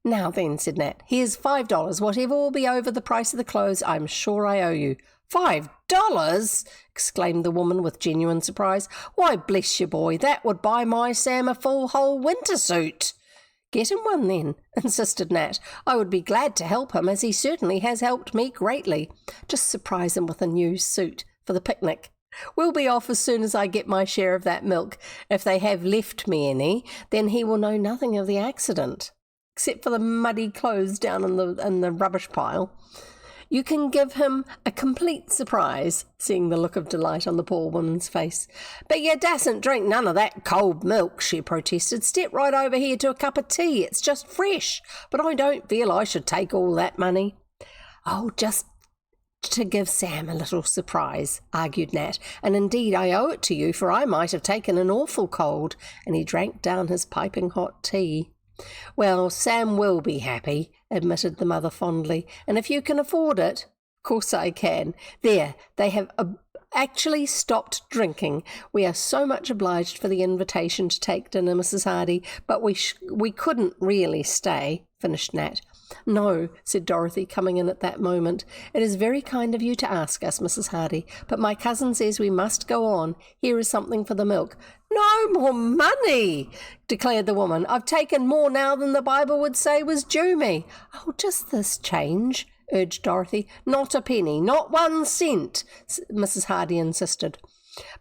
"Now then," said Nat, "here's $5. Whatever will be over the price of the clothes, I'm sure I owe you." $5? exclaimed the woman with genuine surprise. "Why, bless you, boy, that would buy my Sam a full whole winter suit." "Get him one then," insisted Nat. "I would be glad to help him, as he certainly has helped me greatly. Just surprise him with a new suit for the picnic. We'll be off as soon as I get my share of that milk. If they have left me any, then he will know nothing of the accident, except for the muddy clothes down in the rubbish pile. You can give him a complete surprise," seeing the look of delight on the poor woman's face. "But you dasn't drink none of that cold milk," she protested. "Step right over here to a cup of tea. It's just fresh. But I don't feel I should take all that money." "Oh, just to give Sam a little surprise," argued Nat. "And indeed I owe it to you, for I might have taken an awful cold," and he drank down his piping hot tea. "Well, Sam will be happy," admitted the mother fondly, "and if you can afford it—" "Of course I can. There, they have actually stopped drinking. We are so much obliged for the invitation to take dinner, Mrs. Hardy, but we couldn't really stay," finished Nat. "No," said Dorothy, coming in at that moment. "It is very kind of you to ask us, Mrs. Hardy, but my cousin says we must go on. Here is something for the milk." "No more money," declared the woman. "I've taken more now than the Bible would say was due me." "Oh, just this change," urged Dorothy. "Not a penny, not 1 cent," Mrs. Hardy insisted.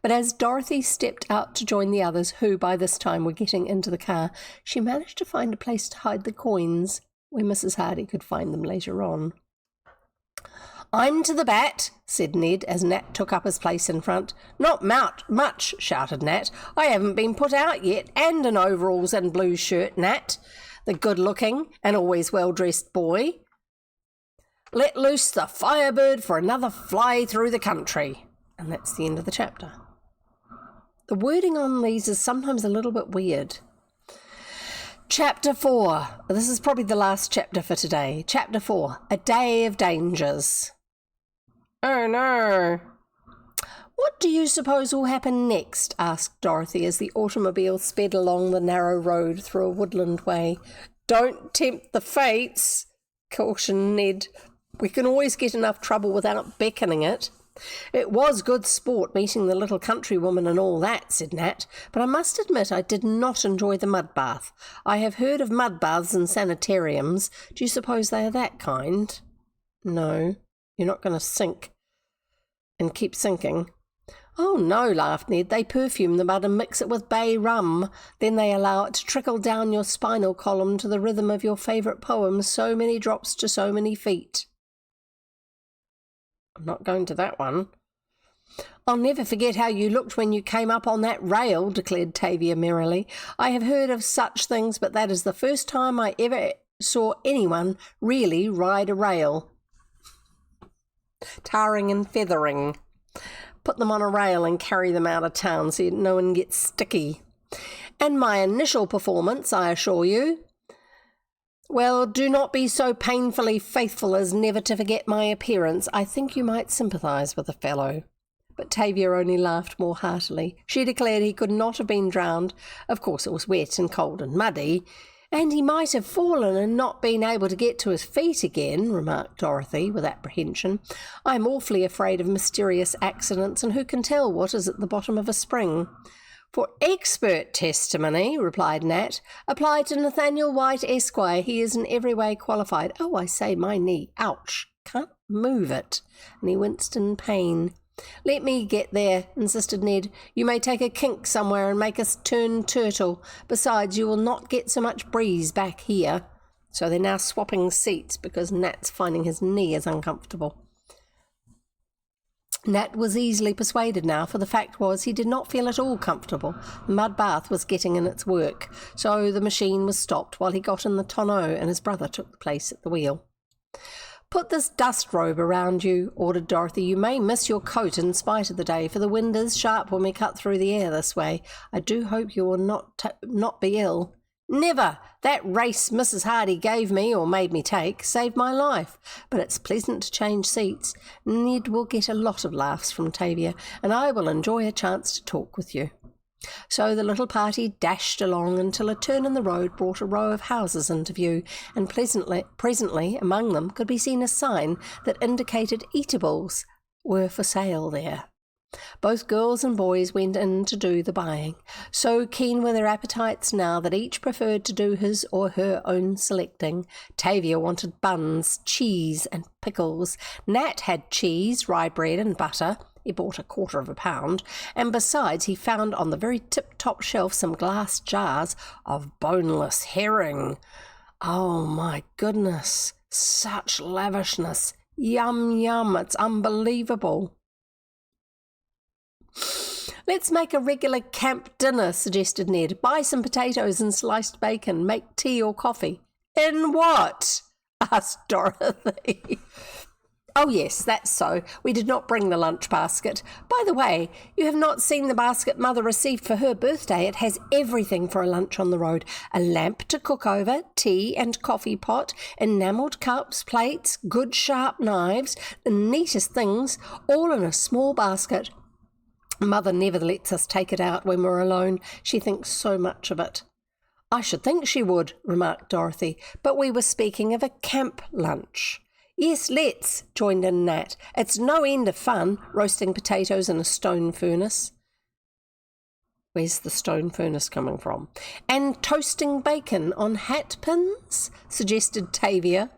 But as Dorothy stepped out to join the others, who by this time were getting into the car, she managed to find a place to hide the coins where Mrs. Hardy could find them later on. I'm to the bat, said Ned, as Nat took up his place in front. Not much, shouted Nat. I haven't been put out yet, and in overalls and blue shirt, Nat, the good-looking and always well-dressed boy. Let loose the Firebird for another fly through the country. And that's the end of the chapter. The wording on these is sometimes a little bit weird. Chapter 4. This is probably the last chapter for today. Chapter 4. A Day of Dangers. Oh no. What do you suppose will happen next? Asked Dorothy as the automobile sped along the narrow road through a woodland way. Don't tempt the fates, cautioned Ned. We can always get enough trouble without beckoning it. It was good sport meeting the little countrywoman and all that, said Nat, but I must admit I did not enjoy the mud bath. I have heard of mud baths and sanitariums. Do you suppose they are that kind? No, you're not going to sink and keep sinking. Oh, no, laughed Ned. They perfume the mud and mix it with bay rum. Then they allow it to trickle down your spinal column to the rhythm of your favourite poem, so many drops to so many feet. I'm not going to that one. I'll never forget how you looked when you came up on that rail, declared Tavia merrily. I have heard of such things, but that is the first time I ever saw anyone really ride a rail. Tarring and feathering. Put them on a rail and carry them out of town so no one gets sticky. And my initial performance, I assure you. Well, do not be so painfully faithful as never to forget my appearance. I think you might sympathise with a fellow. But Tavia only laughed more heartily. She declared he could not have been drowned. Of course it was wet and cold and muddy, and he might have fallen and not been able to get to his feet again, remarked Dorothy with apprehension. I'm awfully afraid of mysterious accidents, and who can tell what is at the bottom of a spring? For expert testimony, replied Nat, apply to Nathaniel White, Esquire. He is in every way qualified. Oh, I say, my knee. Ouch. Can't move it. And he winced in pain. Let me get there, insisted Ned. You may take a kink somewhere and make us turn turtle. Besides, you will not get so much breeze back here. So they're now swapping seats because Nat's finding his knee is uncomfortable. Nat was easily persuaded now, for the fact was he did not feel at all comfortable. The mud bath was getting in its work, so the machine was stopped while he got in the tonneau and his brother took the place at the wheel. Put this dust robe around you, ordered Dorothy. You may miss your coat in spite of the day, for the wind is sharp when we cut through the air this way. I do hope you will not be ill. Never! That race Mrs. Hardy gave me, or made me take, saved my life. But it's pleasant to change seats. Ned will get a lot of laughs from Tavia, and I will enjoy a chance to talk with you. So the little party dashed along until a turn in the road brought a row of houses into view, and presently among them could be seen a sign that indicated eatables were for sale there. Both girls and boys went in to do the buying. So keen were their appetites now that each preferred to do his or her own selecting. Tavia wanted buns, cheese and pickles. Nat had cheese, rye bread and butter. He bought 1/4 pound, and besides he found on the very tip-top shelf some glass jars of boneless herring. Oh my goodness, such lavishness. Yum, yum, it's unbelievable. Let's make a regular camp dinner, suggested Ned. Buy some potatoes and sliced bacon. Make tea or coffee. In what? Asked Dorothy. Oh, yes, that's so. We did not bring the lunch basket. By the way, you have not seen the basket Mother received for her birthday. It has everything for a lunch on the road. A lamp to cook over, tea and coffee pot, enamelled cups, plates, good sharp knives, the neatest things, all in a small basket. Mother never lets us take it out when we're alone. She thinks so much of it. I should think she would, remarked Dorothy, but we were speaking of a camp lunch. Yes, let's, joined in Nat. It's no end of fun, roasting potatoes in a stone furnace. Where's the stone furnace coming from? And toasting bacon on hat pins, suggested Tavia.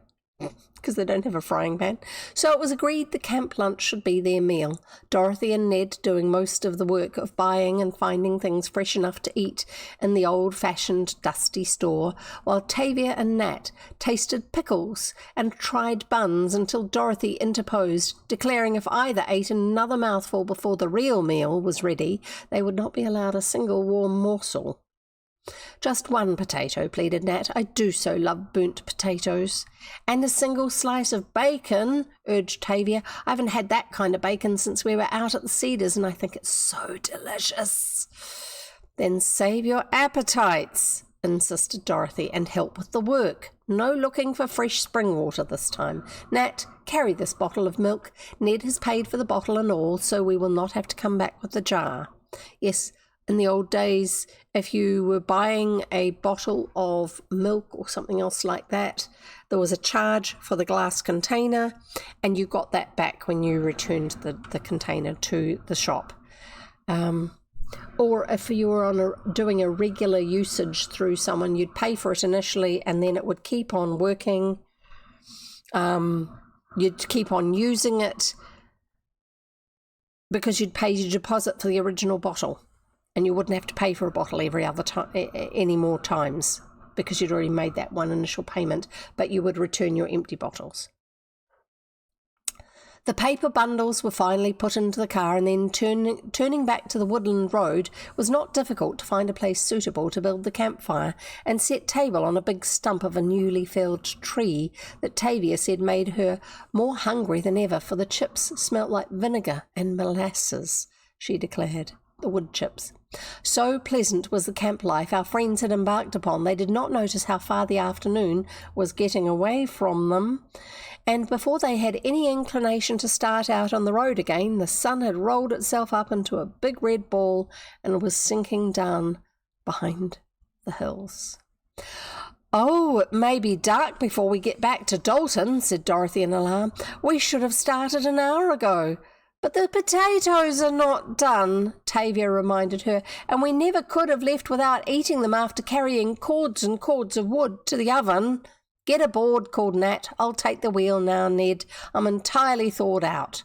because they don't have a frying pan. So it was agreed the camp lunch should be their meal, Dorothy and Ned doing most of the work of buying and finding things fresh enough to eat in the old-fashioned dusty store, while Tavia and Nat tasted pickles and tried buns until Dorothy interposed, declaring if either ate another mouthful before the real meal was ready, they would not be allowed a single warm morsel. "Just one potato," pleaded Nat. "I do so love burnt potatoes." "And a single slice of bacon," urged Tavia. "I haven't had that kind of bacon since we were out at the Cedars, and I think it's so delicious." "Then save your appetites," insisted Dorothy, "and help with the work. No looking for fresh spring water this time. Nat, carry this bottle of milk. Ned has paid for the bottle and all, so we will not have to come back with the jar." Yes, in the old days, if you were buying a bottle of milk or something else like that, there was a charge for the glass container, and you got that back when you returned the container to the shop. Or if you were doing a regular usage through someone, you'd pay for it initially, and then it would keep on working. You'd keep on using it because you'd pay your deposit for the original bottle. And you wouldn't have to pay for a bottle every other time, any more times, because you'd already made that one initial payment, but you would return your empty bottles. The paper bundles were finally put into the car, and then turning back to the woodland road was not difficult to find a place suitable to build the campfire and set table on a big stump of a newly felled tree that Tavia said made her more hungry than ever, for the chips smelt like vinegar and molasses, she declared. The wood chips. So pleasant was the camp life our friends had embarked upon, they did not notice how far the afternoon was getting away from them, and before they had any inclination to start out on the road again, the sun had rolled itself up into a big red ball and was sinking down behind the hills. "Oh, it may be dark before we get back to Dalton," said Dorothy in alarm. "We should have started an hour ago." "But the potatoes are not done," Tavia reminded her, "and we never could have left without eating them after carrying cords and cords of wood to the oven." "Get aboard," called Nat. "I'll take the wheel now, Ned. I'm entirely thawed out."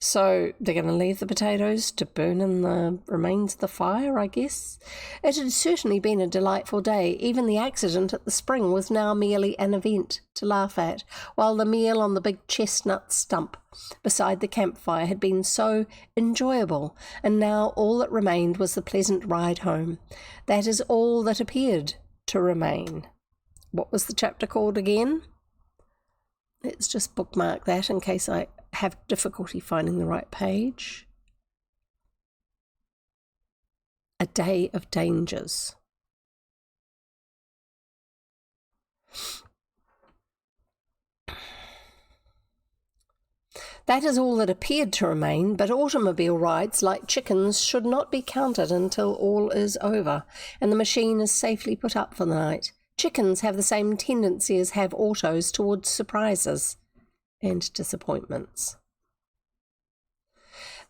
So they're going to leave the potatoes to burn in the remains of the fire, I guess. It had certainly been a delightful day. Even the accident at the spring was now merely an event to laugh at, while the meal on the big chestnut stump beside the campfire had been so enjoyable, and now all that remained was the pleasant ride home. That is all that appeared to remain. What was the chapter called again? Let's just bookmark that in case I have difficulty finding the right page. A Day of Dangers. That is all that appeared to remain, but automobile rides, like chickens, should not be counted until all is over, and the machine is safely put up for the night. Chickens have the same tendency as have autos towards surprises and disappointments.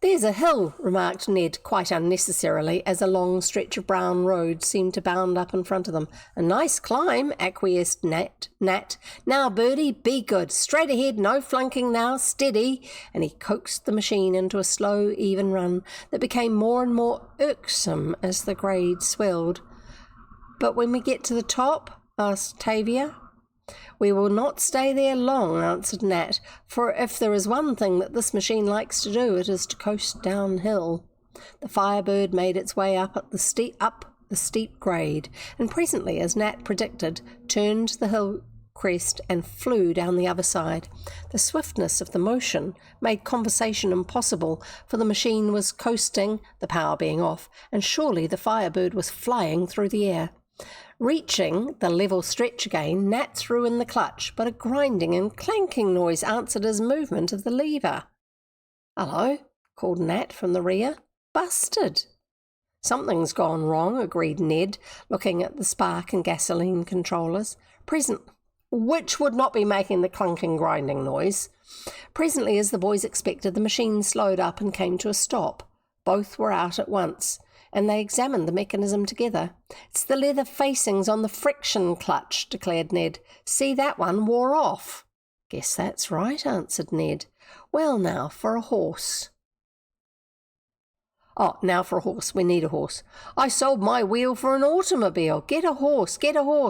"There's a hill," remarked Ned quite unnecessarily, as a long stretch of brown road seemed to bound up in front of them. "A nice climb," acquiesced Nat. "Now, Birdie, be good. Straight ahead, no flunking now, steady." And he coaxed the machine into a slow, even run that became more and more irksome as the grade swelled. "But when we get to the top?" asked Tavia. "We will not stay there long," answered Nat, "for if there is one thing that this machine likes to do, it is to coast downhill." The Firebird made its way up the steep grade, and presently, as Nat predicted, turned the hill crest and flew down the other side. The swiftness of the motion made conversation impossible, for the machine was coasting, the power being off, and surely the Firebird was flying through the air. Reaching the level stretch again, Nat threw in the clutch, but a grinding and clanking noise answered his movement of the lever. "Hello," called Nat from the rear. "Busted." "Something's gone wrong," agreed Ned, looking at the spark and gasoline controllers, which would not be making the clunking grinding noise. Presently, as the boys expected, the machine slowed up and came to a stop. Both were out at once. and they examined the mechanism together. "It's the leather facings on the friction clutch," declared Ned. "See, that one wore off." "Guess that's right," answered Ned. "Well, now for a horse." "Oh, now for a horse. We need a horse." "I sold my wheel for an automobile. Get a horse,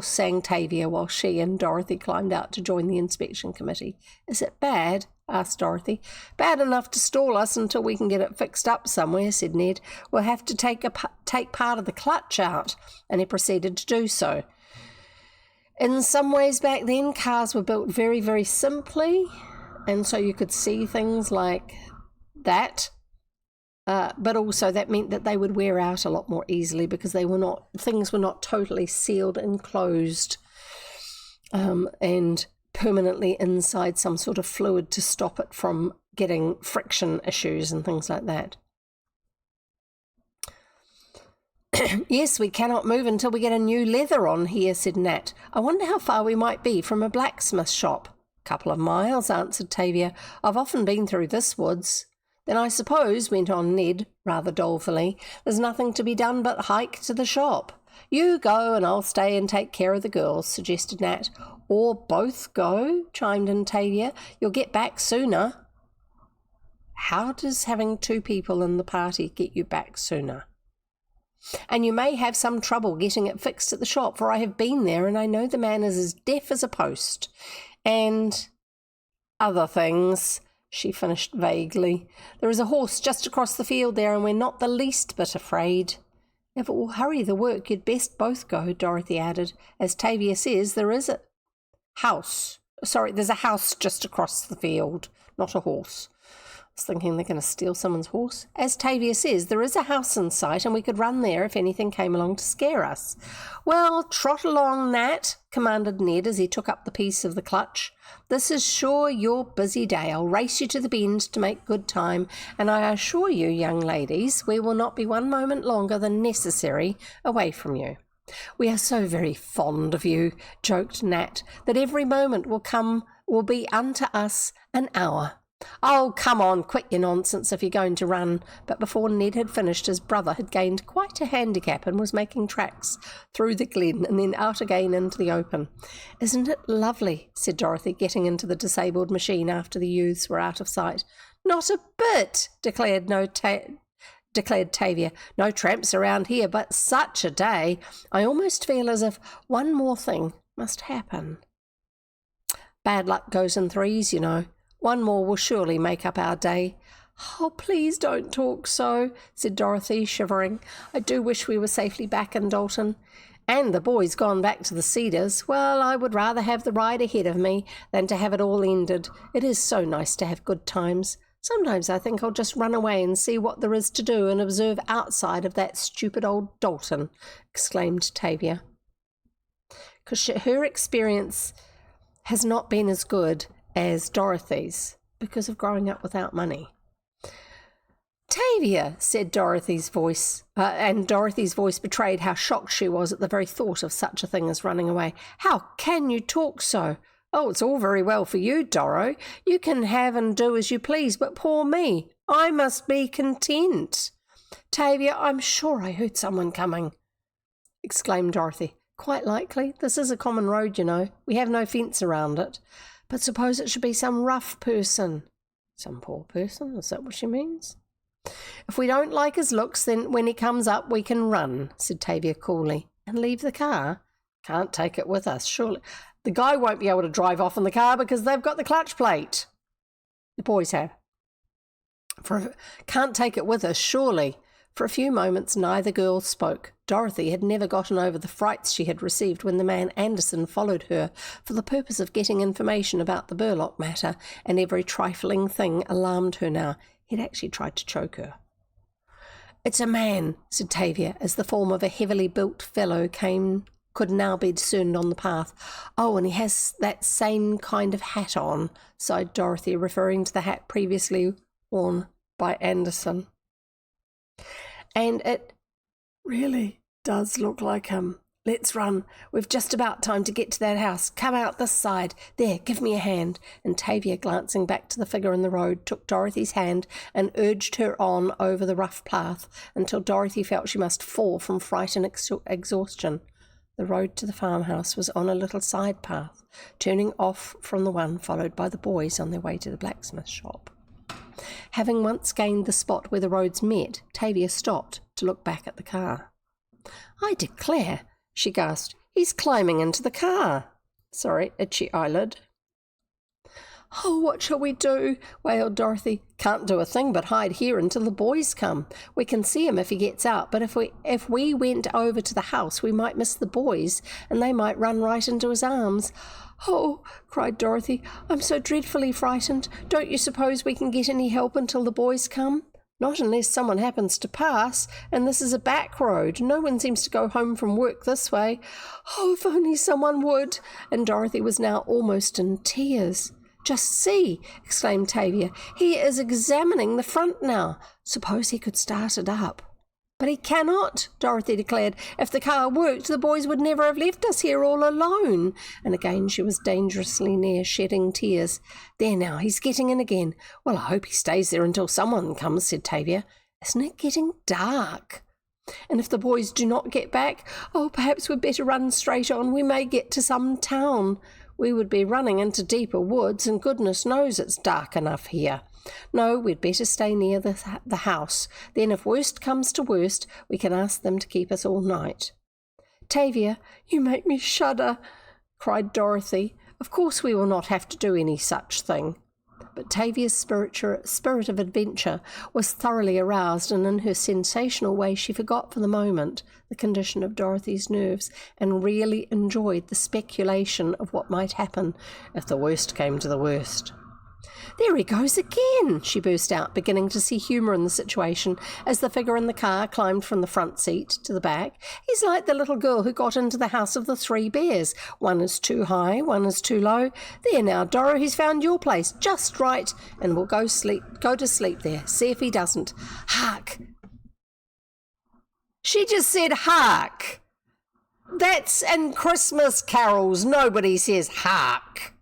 sang Tavia while she and Dorothy climbed out to join the inspection committee. "Is it bad?" asked Dorothy. "Bad enough to stall us until we can get it fixed up somewhere," said Ned. "We'll have to take part of the clutch out," and he proceeded to do so. In some ways back then, cars were built very, very simply, and so you could see things like that. But also that meant that they would wear out a lot more easily because things were not totally sealed and closed and permanently inside some sort of fluid to stop it from getting friction issues and things like that. "Yes, we cannot move until we get a new leather on here," said Nat. "I wonder how far we might be from a blacksmith shop." "Couple of miles," answered Tavia. "I've often been through this woods." "Then I suppose," went on Ned, rather dolefully, "there's nothing to be done but hike to the shop." "You go and I'll stay and take care of the girls," suggested Nat. "Or both go," chimed in Tavia. "You'll get back sooner." "How does having two people in the party get you back sooner?" "And you may have some trouble getting it fixed at the shop, for I have been there and I know the man is as deaf as a post. And other things," she finished vaguely. "There is a horse just across the field there, and we're not the least bit afraid." "If it will hurry the work, you'd best both go," Dorothy added. "As Tavia says, there's a house just across the field, not a horse." I was thinking they're going to steal someone's horse. "As Tavia says, there is a house in sight, and we could run there if anything came along to scare us." "Well, trot along, Nat," commanded Ned as he took up the piece of the clutch. "This is sure your busy day. I'll race you to the bend to make good time, and I assure you, young ladies, we will not be one moment longer than necessary away from you." "We are so very fond of you," joked Nat, "that every moment will be unto us an hour." "Oh, come on, quit your nonsense if you're going to run." But before Ned had finished, his brother had gained quite a handicap and was making tracks through the glen and then out again into the open. "Isn't it lovely?" said Dorothy, getting into the disabled machine after the youths were out of sight. "Not a bit," declared Tavia. "No tramps around here, but such a day. I almost feel as if one more thing must happen. Bad luck goes in threes, you know. One more will surely make up our day." "Oh, please don't talk so," said Dorothy, shivering. "I do wish we were safely back in Dalton. And the boys gone back to the Cedars. Well, I would rather have the ride ahead of me than to have it all ended. It is so nice to have good times. Sometimes I think I'll just run away and see what there is to do and observe outside of that stupid old Dalton," exclaimed Tavia. Because her experience has not been as good as Dorothy's because of growing up without money. "Tavia," said Dorothy's voice, and Dorothy's voice betrayed how shocked she was at the very thought of such a thing as running away. "How can you talk so?" "Oh, it's all very well for you, Doro. You can have and do as you please, but poor me, I must be content." "Tavia, I'm sure I heard someone coming," exclaimed Dorothy. "Quite likely. This is a common road, you know. We have no fence around it. But suppose it should be some rough person." "Some poor person? Is that what she means?" "If we don't like his looks, then when he comes up we can run," said Tavia coolly. "And leave the car? Can't take it with us, surely. The guy won't be able to drive off in the car because they've got the clutch plate." "The boys have." "Can't take it with us, surely." For a few moments neither girl spoke. Dorothy had never gotten over the frights she had received when the man Anderson followed her for the purpose of getting information about the Burlock matter, and every trifling thing alarmed her now. He'd actually tried to choke her. "It's a man," said Tavia, as the form of a heavily built fellow could now be discerned on the path. "Oh, and he has that same kind of hat on," sighed Dorothy, referring to the hat previously worn by Anderson. "And it really does look like him," Let's run. We've just about time to get to that house. Come out this side. There, give me a hand. And Tavia, glancing back to the figure in the road, took Dorothy's hand and urged her on over the rough path until Dorothy felt she must fall from fright and exhaustion. The road to the farmhouse was on a little side path, turning off from the one followed by the boys on their way to the blacksmith shop. Having once gained the spot where the roads met, Tavia stopped to look back at the car. "I declare," she gasped, "he's climbing into the car." Sorry, itchy eyelid. "Oh, what shall we do?" wailed Dorothy. "Can't do a thing but hide here until the boys come. We can see him if he gets out, but if we went over to the house, we might miss the boys, and they might run right into his arms." "Oh," cried Dorothy, "I'm so dreadfully frightened. Don't you suppose we can get any help until the boys come?" "Not unless someone happens to pass, and this is a back road. No one seems to go home from work this way." "Oh, if only someone would!" And Dorothy was now almost in tears. "Just see," exclaimed Tavia. "He is examining the front now. Suppose he could start it up." "But he cannot," Dorothy declared. "If the car worked, the boys would never have left us here all alone." And again she was dangerously near shedding tears. "There now, he's getting in again. Well, I hope he stays there until someone comes," said Tavia. "Isn't it getting dark? And if the boys do not get back, oh, perhaps we'd better run straight on. We may get to some town. We would be running into deeper woods, and goodness knows it's dark enough here. No, we'd better stay near the house. Then if worst comes to worst, we can ask them to keep us all night." "Tavia, you make me shudder," cried Dorothy. "Of course we will not have to do any such thing." But Tavia's spirit of adventure was thoroughly aroused, and in her sensational way she forgot for the moment the condition of Dorothy's nerves and really enjoyed the speculation of what might happen if the worst came to the worst. "There he goes again," she burst out, beginning to see humour in the situation as the figure in the car climbed from the front seat to the back. "He's like the little girl who got into the house of the 3 bears. One is too high, one is too low. There now, Doro, he's found your place just right, and we'll go to sleep there. See if he doesn't. Hark!" She just said hark. That's in Christmas carols. Nobody says hark.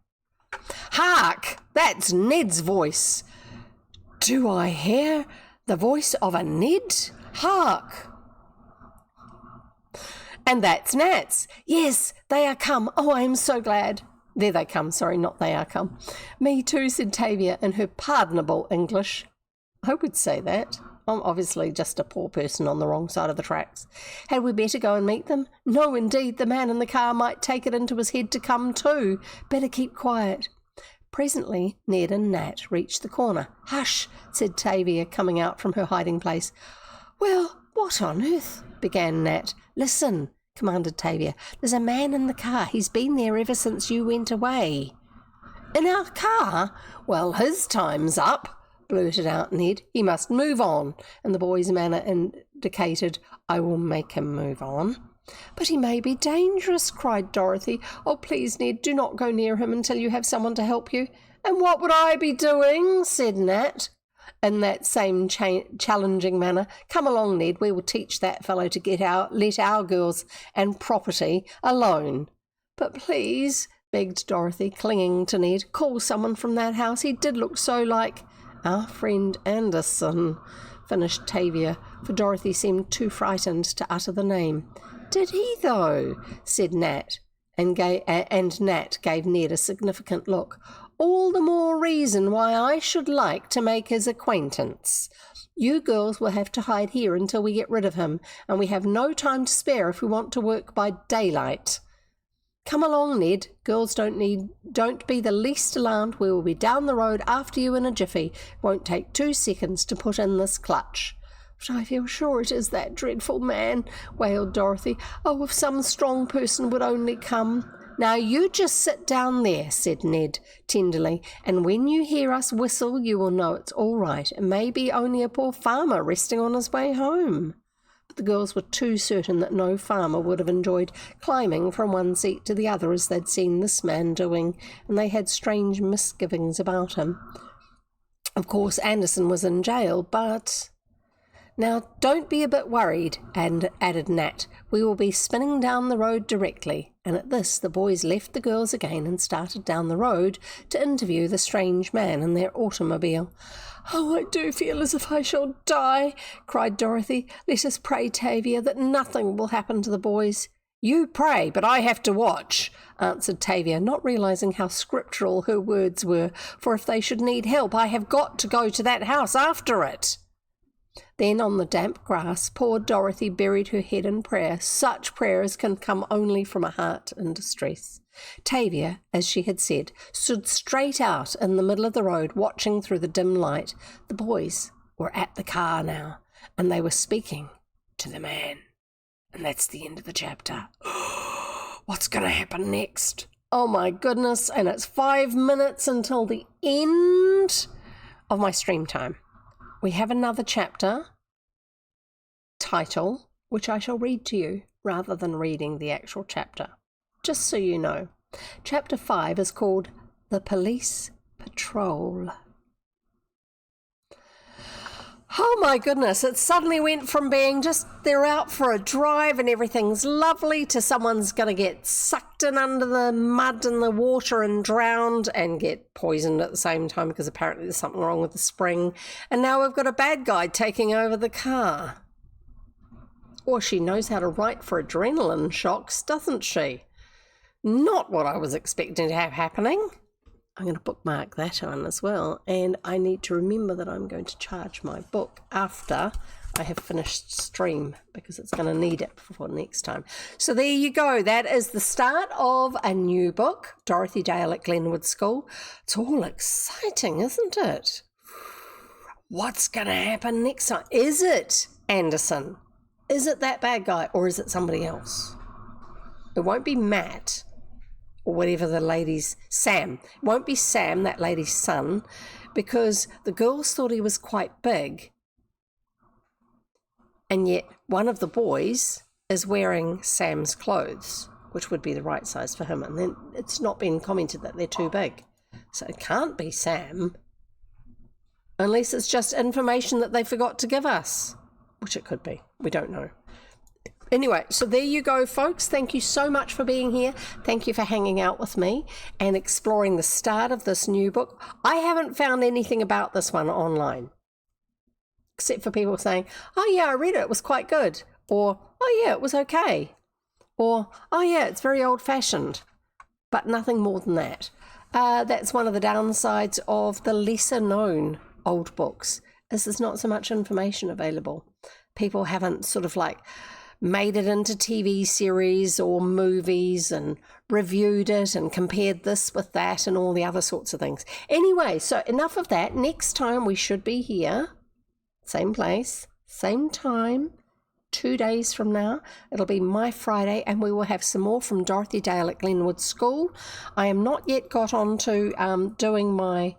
Hark! That's Ned's voice. Do I hear the voice of a Ned? Hark! And that's Nat's. Yes, they are come. Oh, I am so glad. There they come. Sorry, not they are come. Me too, said Tavia in her pardonable English. I would say that. I'm obviously just a poor person on the wrong side of the tracks. Had we better go and meet them? No, indeed, the man in the car might take it into his head to come too. Better keep quiet. Presently, Ned and Nat reached the corner. Hush, said Tavia, coming out from her hiding place. Well, what on earth? Began Nat. Listen, commanded Tavia. There's a man in the car. He's been there ever since you went away. In our car? Well, his time's up, blurted out Ned. He must move on. And the boy's manner indicated, I will make him move on. But he may be dangerous, cried Dorothy. Oh, please, Ned, do not go near him until you have someone to help you. And what would I be doing? Said Nat, in that same challenging manner. Come along, Ned, we will teach that fellow to let our girls and property alone. But please, begged Dorothy, clinging to Ned, call someone from that house. He did look so like our friend Anderson, finished Tavia, for Dorothy seemed too frightened to utter the name. Did he, though? Said Nat, and Nat gave Ned a significant look. All the more reason why I should like to make his acquaintance. You girls will have to hide here until we get rid of him, and we have no time to spare if we want to work by daylight. Come along, Ned. Girls, don't be the least alarmed. We will be down the road after you in a jiffy. It won't take 2 seconds to put in this clutch. But I feel sure it is that dreadful man, wailed Dorothy. Oh, if some strong person would only come. Now you just sit down there, said Ned tenderly, and when you hear us whistle, you will know it's all right. It may be only a poor farmer resting on his way home. But the girls were too certain that no farmer would have enjoyed climbing from one seat to the other as they'd seen this man doing, and they had strange misgivings about him. Of course, Anderson was in jail, but... Now, don't be a bit worried, and added Nat. We will be spinning down the road directly. And at this, the boys left the girls again and started down the road to interview the strange man in their automobile. "Oh, I do feel as if I shall die," cried Dorothy. "Let us pray, Tavia, that nothing will happen to the boys." "You pray, but I have to watch," answered Tavia, not realizing how scriptural her words were, "for if they should need help, I have got to go to that house after it." Then on the damp grass, poor Dorothy buried her head in prayer, such prayer as can come only from a heart in distress. Tavia, as she had said, stood straight out in the middle of the road, watching through the dim light. The boys were at the car now, and they were speaking to the man. And that's the end of the chapter. What's going to happen next? Oh my goodness, and it's 5 minutes until the end of my stream time. We have another chapter title, which I shall read to you rather than reading the actual chapter, just so you know. Chapter 5 is called The Police Patrol. Oh my goodness, it suddenly went from being just they're out for a drive and everything's lovely to someone's going to get sucked in under the mud and the water and drowned and get poisoned at the same time because apparently there's something wrong with the spring. And now we've got a bad guy taking over the car. Or she knows how to write for adrenaline shocks, doesn't she? Not what I was expecting to have happening. I'm going to bookmark that one as well, and I need to remember that I'm going to charge my book after I have finished stream because it's going to need it for next time. So there you go. That is the start of a new book, Dorothy Dale at Glenwood School. It's all exciting, isn't it? What's going to happen next time? Is it Anderson? Is it that bad guy, or is it somebody else? It won't be Matt. Or whatever the lady's, Sam. It won't be Sam, that lady's son, because the girls thought he was quite big. And yet one of the boys is wearing Sam's clothes, which would be the right size for him. And then it's not been commented that they're too big. So it can't be Sam, unless it's just information that they forgot to give us, which it could be. We don't know. Anyway, so there you go, folks. Thank you so much for being here. Thank you for hanging out with me and exploring the start of this new book. I haven't found anything about this one online, except for people saying, "Oh yeah, I read it. It was quite good." Or, "Oh yeah, it was okay." Or, "Oh yeah, it's very old-fashioned." But nothing more than that. That's one of the downsides of the lesser-known old books, is there's not so much information available. People haven't sort of like made it into TV series or movies and reviewed it and compared this with that and all the other sorts of things. Anyway, so enough of that. Next time we should be here, same place, same time, 2 days from now. It'll be my Friday, and we will have some more from Dorothy Dale at Glenwood School. I am not yet got on to doing my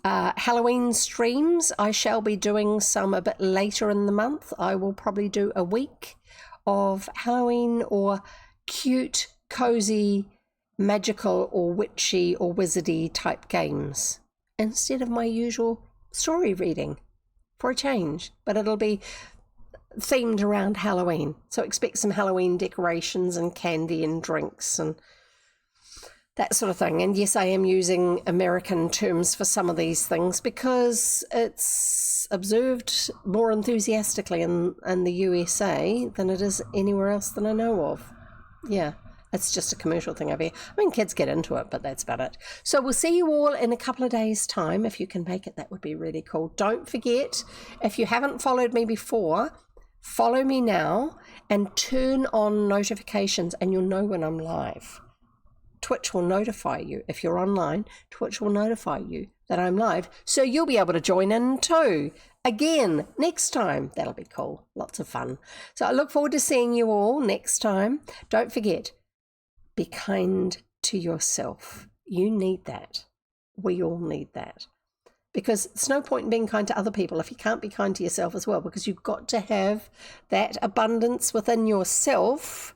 Halloween streams. I shall be doing some a bit later in the month. I will probably do a week of Halloween or cute, cozy, magical or witchy or wizardy type games instead of my usual story reading for a change. But it'll be themed around Halloween. So expect some Halloween decorations and candy and drinks and that sort of thing. And yes, I am using American terms for some of these things because it's observed more enthusiastically in the USA than it is anywhere else that I know of. Yeah, it's just a commercial thing over here. I mean, kids get into it, but that's about it. So we'll see you all in a couple of days' time. If you can make it, that would be really cool. Don't forget, if you haven't followed me before, follow me now and turn on notifications and you'll know when I'm live. Twitch will notify you. If you're online, Twitch will notify you that I'm live, so you'll be able to join in too. Again, next time. That'll be cool. Lots of fun. So I look forward to seeing you all next time. Don't forget, be kind to yourself. You need that. We all need that. Because it's no point in being kind to other people if you can't be kind to yourself as well, because you've got to have that abundance within yourself